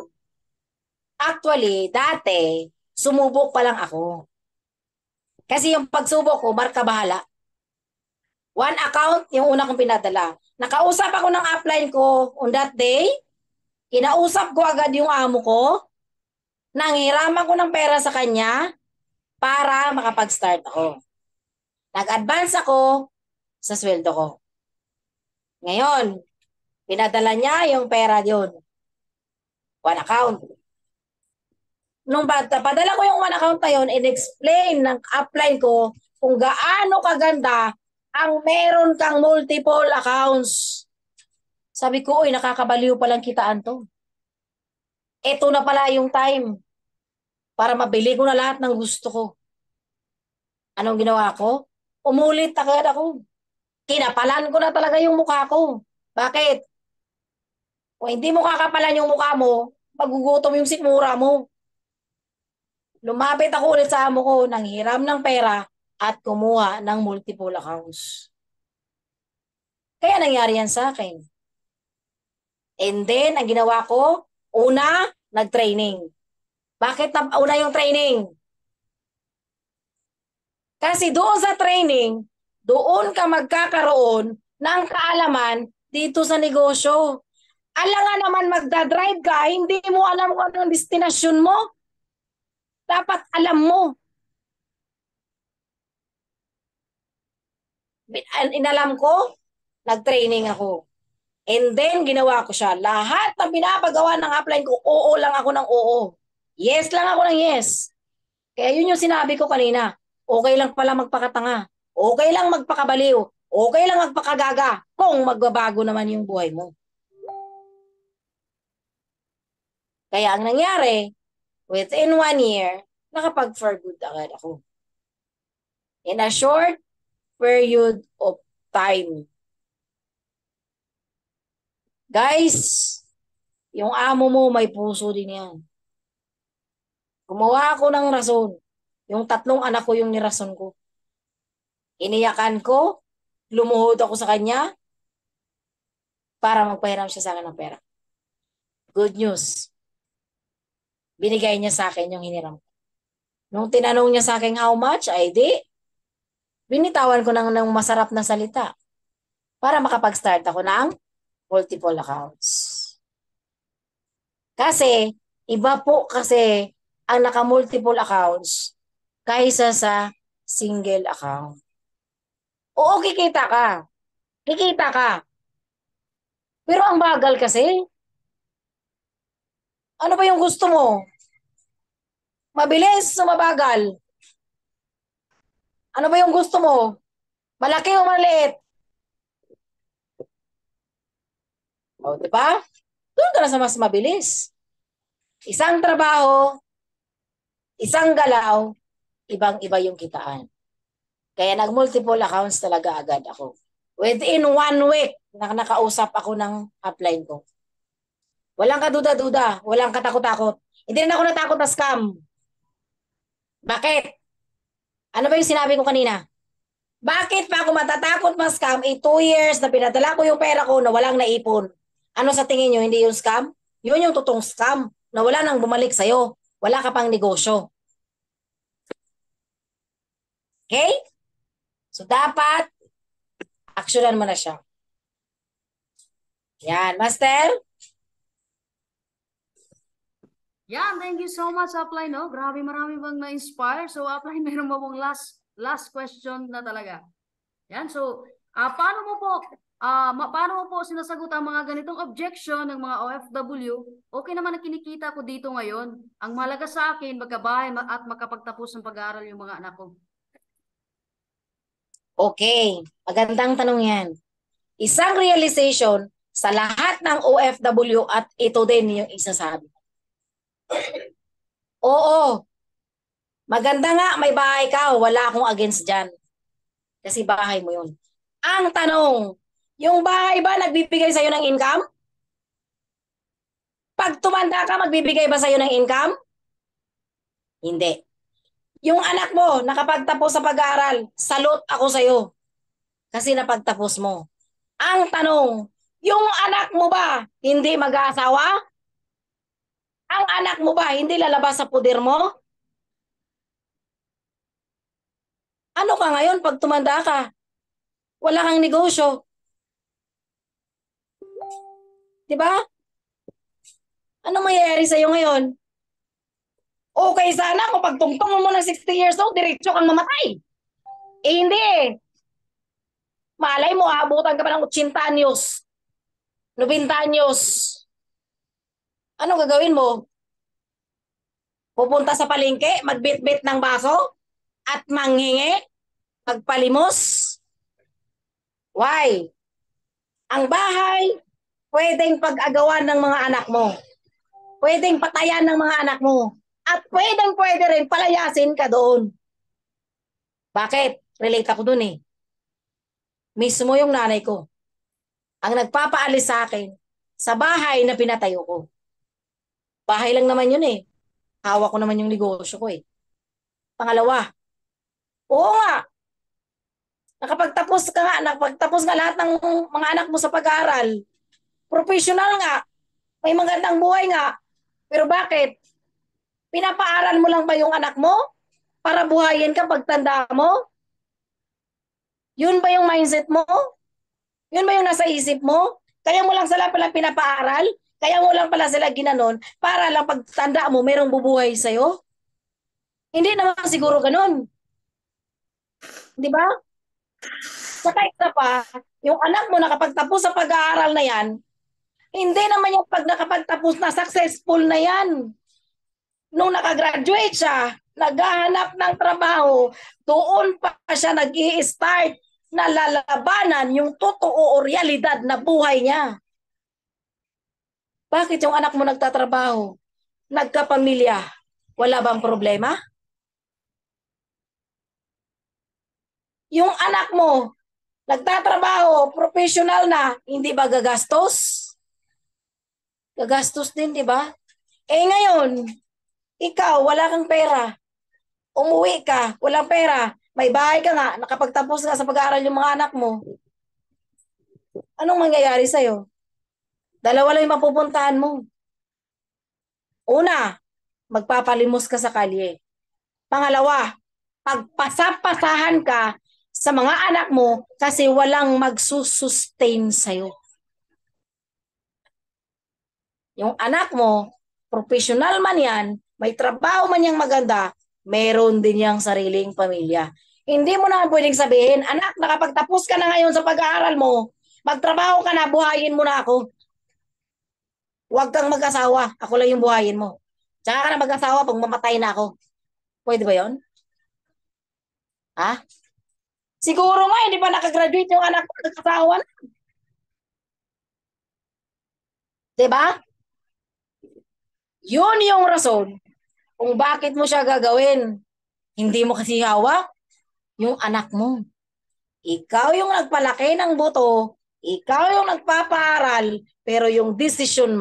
Actually, dati, sumubok pa lang ako. Kasi yung pagsubok ko, marka bahala. One account, yung una kong pinadala. Nakausap ako ng upline ko on that day. Kinausap ko agad yung amo ko. Nanghiraman ko ng pera sa kanya para makapag-start ako. Nag-advance ako sa sweldo ko. Ngayon, pinadala niya yung pera yun. One account. Nung padala ko yung one account na yun, in-explain ng upline ko kung gaano kaganda ang meron kang multiple accounts. Sabi ko, uy, nakakabaliw palang kitaan to. Ito na pala yung time para mabili ko na lahat ng gusto ko. Anong ginawa ko? Umulit agad ako. Kinapalan ko na talaga yung mukha ko. Bakit? Kung hindi mo kakapalan yung mukha mo, magugutom yung sikmura mo. Lumapit ako ulit sa amo ko, nanghiram ng pera at kumuha ng multiple accounts. Kaya nangyari yan sa akin. And then, ang ginawa ko, una, nag-training. Bakit una yung training? Kasi doon sa training, doon ka magkakaroon ng kaalaman dito sa negosyo. Alam nga naman magdadrive ka, hindi mo alam kung anong destinasyon mo. Dapat alam mo. Inalam ko, nag-training ako. And then, ginawa ko siya. Lahat ng pinapagawa ng upline ko, oo lang ako ng oo. Yes lang ako ng yes. Kaya yun yung sinabi ko kanina. Okay lang pala magpakatanga. Okay lang magpakabaliw. Okay lang magpakagaga kung magbabago naman yung buhay mo. Kaya ang nangyari, within 1 year, nakapag-for good agad ako. In a short period of time. Guys, yung amo mo may puso din yan. Gumawa ako ng rason. Yung 3 anak ko yung nirason ko. Iniyakan ko, lumuhod ako sa kanya para magpahiram siya sa akin ng pera. Good news. Binigay niya sa akin yung hiniram ko. Nung tinanong niya sa akin how much, ay di, binitawan ko ng masarap na salita para makapag-start ako ng multiple accounts. Kasi, iba po kasi ang naka-multiple accounts kaysa sa single account. Oo, kikita ka. Kikita ka. Pero ang bagal kasi. Ano ba yung gusto mo? Mabilis o mabagal? Ano ba yung gusto mo? Malaki o maliit? O, di ba? Doon ka na sa mas mabilis. Isang trabaho, isang galaw, ibang-iba yung kitaan. Kaya nag-multiple accounts talaga agad ako. Within 1 week, nakausap ako ng upline ko. Walang kaduda-duda, walang katakot-takot. Hindi na ako natakot na scam. Bakit? Ano ba yung sinabi ko kanina? Bakit pa ako matatakot ma-scam? 2 years na pinadala ko yung pera ko na walang naipon. Ano sa tingin nyo, hindi yung scam? Yun yung totoong scam na wala nang bumalik sa'yo. Wala ka pang negosyo. Okay? So dapat, aksyonan mo na siya. Yan, Master. Yan, thank you so much, Upline, no? Grabe, marami bang na-inspire. So, Upline, meron mo pong last question na talaga. Yan, so, paano mo po sinasagot ang mga ganitong objection ng mga OFW? Okay naman ang kinikita ko dito ngayon. Ang mahalaga sa akin, magkabahay at makapagtapos ng pag-aaral yung mga anak ko. Okay, magandang tanong yan. Isang realization sa lahat ng OFW at ito din yung isasabi. Oo, maganda nga may bahay ka, wala akong against dyan. Kasi bahay mo yun. Ang tanong, yung bahay ba nagbibigay sa'yo ng income? Pag tumanda ka, magbibigay ba sa'yo ng income? Hindi. Yung anak mo, nakapagtapos sa pag-aaral, salute ako sa'yo. Kasi napagtapos mo. Ang tanong, yung anak mo ba hindi mag-aasawa? Ang anak mo ba hindi lalabas sa puder mo? Ano ka ngayon pag tumanda ka? Wala kang negosyo. Di ba? Ano mangyayari sa'yo ngayon? Okay sana kung pagtungtong mo ng 60 years old, diretso kang mamatay. Eh hindi eh. Malay mo, abutan ka pa ng 80 anyos, 90 anyos. Ano gagawin mo? Pupunta sa palengke, magbitbit ng baso at manghingi, magpalimos? Why? Ang bahay, pwedeng pag-agawan ng mga anak mo. Pwedeng patayan ng mga anak mo. At pwede rin palayasin ka doon. Bakit? Relate ako doon eh. Mismo yung nanay ko ang nagpapaalis sa akin sa bahay na pinatayo ko. Bahay lang naman yun eh. Hawak ko naman yung negosyo ko eh. Pangalawa, oo nga, nakapagtapos nga lahat ng mga anak mo sa pag-aaral. Professional nga, may magandang buhay nga. Pero bakit? Pinapaaral mo lang ba yung anak mo para buhayin ka pagtanda mo? Yun ba yung mindset mo? Yun ba yung nasa isip mo? Kaya mo lang sila pala pinapaaral? Kaya mo lang pala sila ginanon para lang pagtanda mo merong bubuhay sa'yo? Hindi naman siguro ganun. Di ba? Saka isa pa, yung anak mo nakapagtapos sa pag-aaral na yan, hindi naman yung pag nakapagtapos na successful na yan. Nung nakagraduate siya, naghahanap ng trabaho, doon pa siya nag-i-start na lalabanan yung totoo o realidad na buhay niya. Bakit yung anak mo nagtatrabaho, nagkapamilya, wala bang problema? Yung anak mo, nagtatrabaho, professional na, hindi ba gagastos? Gagastos din, di ba? Eh ngayon, ikaw, wala kang pera. Umuwi ka, walang pera. May bahay ka nga, nakapagtapos nga sa pag-aaral yung mga anak mo. Anong mangyayari sa'yo? Dalawa lang yung mapupuntahan mo. Una, magpapalimos ka sa kalye. Pangalawa, pagpasapasahan ka sa mga anak mo kasi walang magsusustain sa'yo. Yung anak mo, professional man yan, may trabaho man yang maganda, meron din yang sariling pamilya. Hindi mo na pwedeng sabihin, anak, nakapagtapos ka na ngayon sa pag-aaral mo, magtrabaho ka na, buhayin mo na ako. Huwag kang mag-asawa, ako lang yung buhayin mo. Tsaka ka na mag-asawa pag mamatay na ako. Pwede ba yon? Ha? Siguro nga, hindi pa nakagraduate yung anak ko, nag-asawa na. Diba? Yun yung rason kung bakit mo siya gagawin. Hindi mo kasi hawak yung anak mo. Ikaw yung nagpalaki ng buto, ikaw yung nagpapaaral, pero yung decision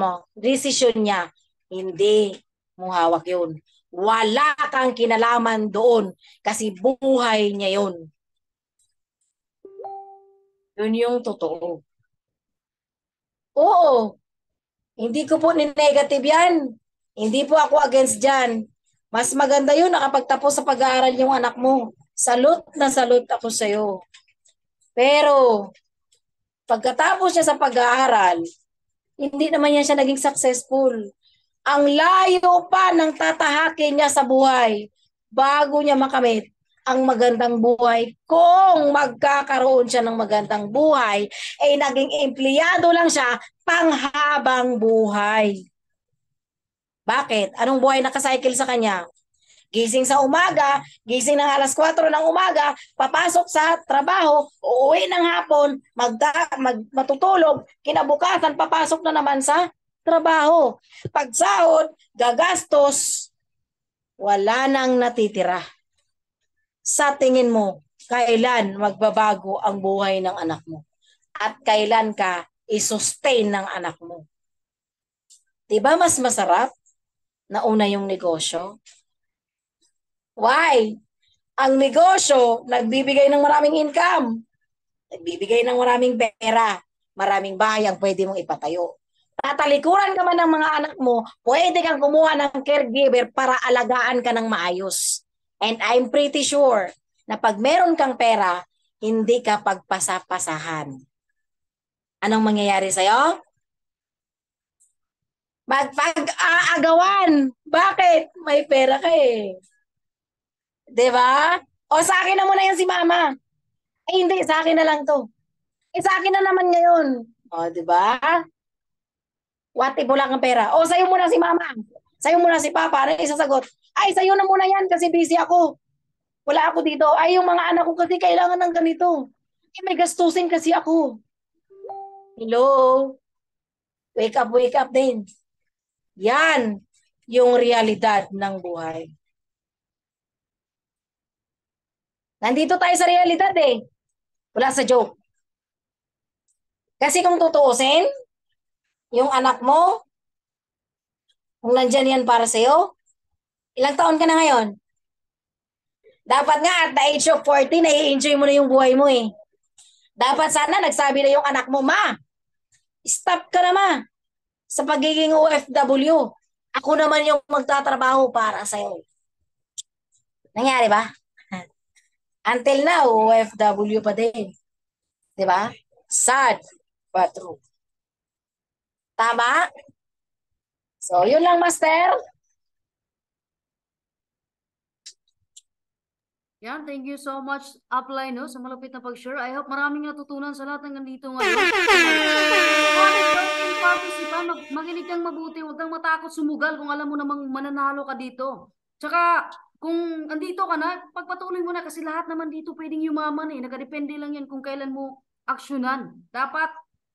niya, hindi mo hawak yun. Wala kang kinalaman doon kasi buhay niya yun. Yun yung totoo. Oo, hindi ko po ni-negative yan. Hindi po ako against dyan. Mas maganda yun nakapagtapos sa pag-aaral yung anak mo. Salute ako sa'yo. Pero, pagkatapos niya sa pag-aaral, hindi naman yan siya naging successful. Ang layo pa ng tatahakin niya sa buhay bago niya makamit ang magandang buhay. Kung magkakaroon siya ng magandang buhay, eh naging empleyado lang siya panghabang buhay. Bakit? Anong buhay nakacycle sa kanya? Gising sa umaga, gising ng alas 4 ng umaga, papasok sa trabaho, uuwi ng hapon, matutulog, kinabukasan papasok na naman sa trabaho. Pagsahod, gagastos, wala nang natitira. Sa tingin mo, kailan magbabago ang buhay ng anak mo? At kailan ka i-sustain ng anak mo? Diba mas masarap na una yung negosyo? Why? Ang negosyo, nagbibigay ng maraming income. Nagbibigay ng maraming pera. Maraming bahay ang pwede mong ipatayo. Tatalikuran ka man ng mga anak mo, pwede kang kumuha ng caregiver para alagaan ka ng maayos. And I'm pretty sure na pag meron kang pera, hindi ka pagpasapasahan. Anong mangyayari sa'yo? Magpag-aagawan. Bakit? May pera ka eh. 'Di ba? O sa akin na muna yan si mama. Ay hindi, sa akin na lang to. Eh sa akin na naman ngayon. O, 'di ba? What if wala kang pera? O sa'yo muna si mama. Sa'yo muna si papa. Ano isasagot? Ay, sa'yo na muna yan kasi busy ako. Wala ako dito. Ay, yung mga anak ko kasi kailangan ng ganito. Eh, may gastusin kasi ako. Hello? Wake up din. Yan yung realidad ng buhay. Nandito tayo sa realidad eh. Wala sa joke. Kasi kung tutuusin, yung anak mo, kung nandyan yan para sa'yo, ilang taon ka na ngayon? Dapat nga at the age of 40, nai-enjoy mo na yung buhay mo eh. Dapat sana nagsabi na yung anak mo, ma, stop ka na ma sa pagiging OFW. Ako naman yung magtatrabaho para sa'yo. Nangyari ba? Until now, OFW pa din. Di ba? Sad, but true. Tama? So, yun lang, Master. Yan, thank you so much, Upline, no, sa malapit na pag-share. I hope maraming natutunan sa lahat ng nandito ngayon. Participant, makinig kang mabuti, huwag kang matakot sumugal kung alam mo namang mananalo ka dito. Tsaka, kung andito ka na, pagpatuloy mo na kasi lahat naman dito pwedeng yumaman eh. Nakadepende lang yan kung kailan mo aksyonan. Dapat,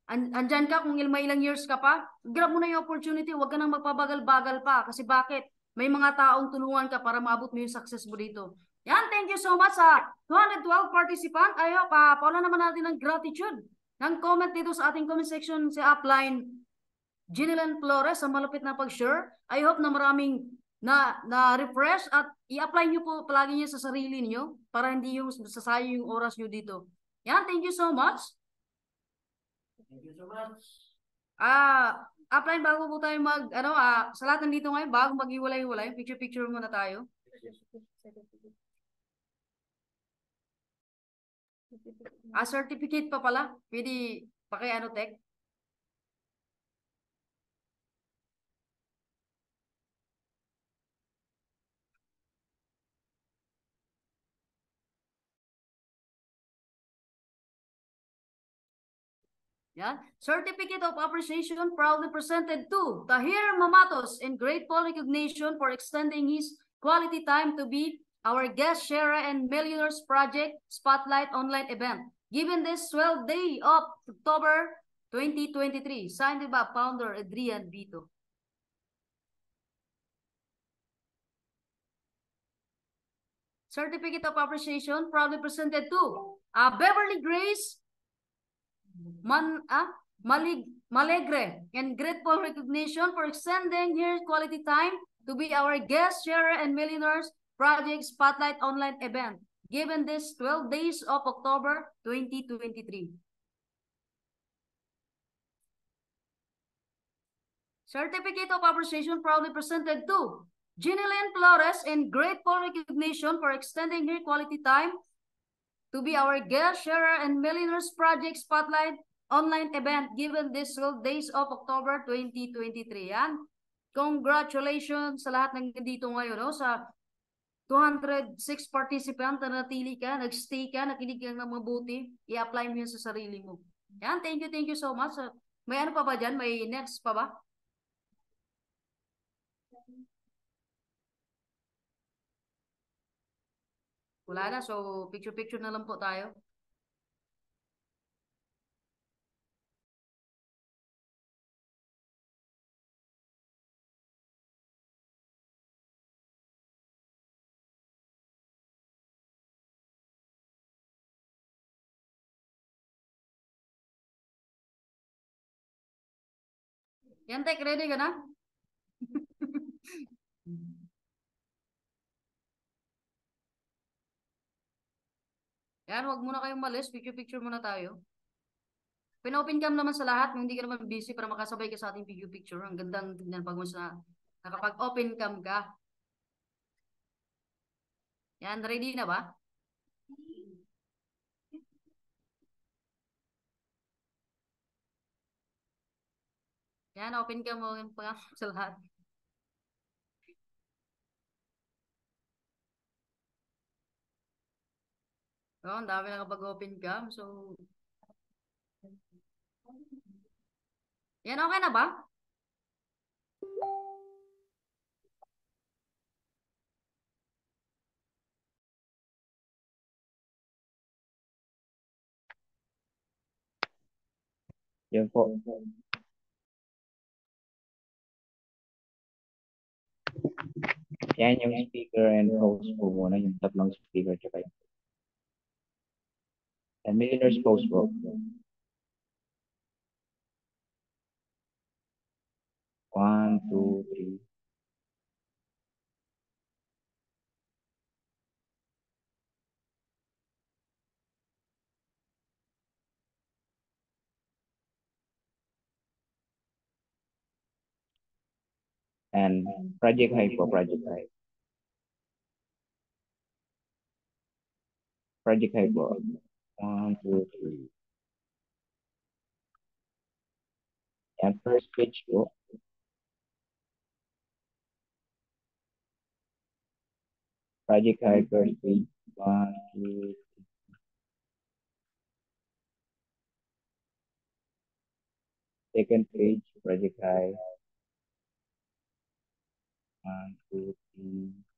andyan ka kung ilang years ka pa, grab mo na yung opportunity, huwag ka nang magpabagal-bagal pa. Kasi bakit? May mga taong tulungan ka para maabot mo yung success mo dito. Yan, thank you so much sa 212 participant. I hope, paula naman natin ng gratitude. Nang comment dito sa ating comment section si Upline Ginilan Flores sa malupit na pag-share. I hope na maraming na-refresh at i-apply nyo po palagi nyo sa sarili nyo para hindi yung sasayang yung oras nyo dito. Yan, thank you so much. Thank you so much. Upline, bago po tayo sa lahat nandito ngayon, bago mag-iwalay-iwalay, picture-picture muna tayo. Certificate pa pala. Pwede paki-Tek. Yan. Certificate of Appreciation proudly presented to Tahir Mamatos in grateful recognition for extending his quality time to be our guest sharer and Millionaires Project Spotlight online event. Given this 12th day of October 2023, signed by founder Adrian Vito. Certificate of Appreciation proudly presented to Beverly Grace Malegre and grateful recognition for extending her quality time to be our guest sharer and Millionaires Project Spotlight online event given this 12 days of October 2023. Certificate of Appreciation proudly presented to Ginilyn Flores in grateful recognition for extending her quality time to be our guest sharer and Millionaires Project Spotlight online event given this days of October 2023. Yan. Congratulations sa lahat ng nandito ngayon, no? Sa 206 participant na natili ka, nag-stay ka, nakinig ka ng mabuti, i-apply mo yan sa sarili mo. Yan, thank you so much. May ano pa ba dyan? May next pa ba? Wala na, so picture-picture na lang po tayo. Yan, Tek, ready ka na? Yan, wag muna kayong malis. Picture-picture muna tayo. Pinopen cam naman sa lahat. Kung hindi ka naman busy para makasabay ka sa ating picture-picture. Ang gandang tignan pag mas na nakapag-open cam ka. Yan, ready na ba? Yan, open cam mo pa sa lahat. Oh, ang dami nakapag-open cam. So, yan, okay na ba? Yan po. Yan yung speaker and host po muna, yung tatlong speaker tsaka yung and Millionaires post po. 1, 2, 3. And Project High po, Project High. Project High po. 1, 2, 3. And first page po. Project High first page. 1, 2, 3. Second page, Project High. 1, 2, 3.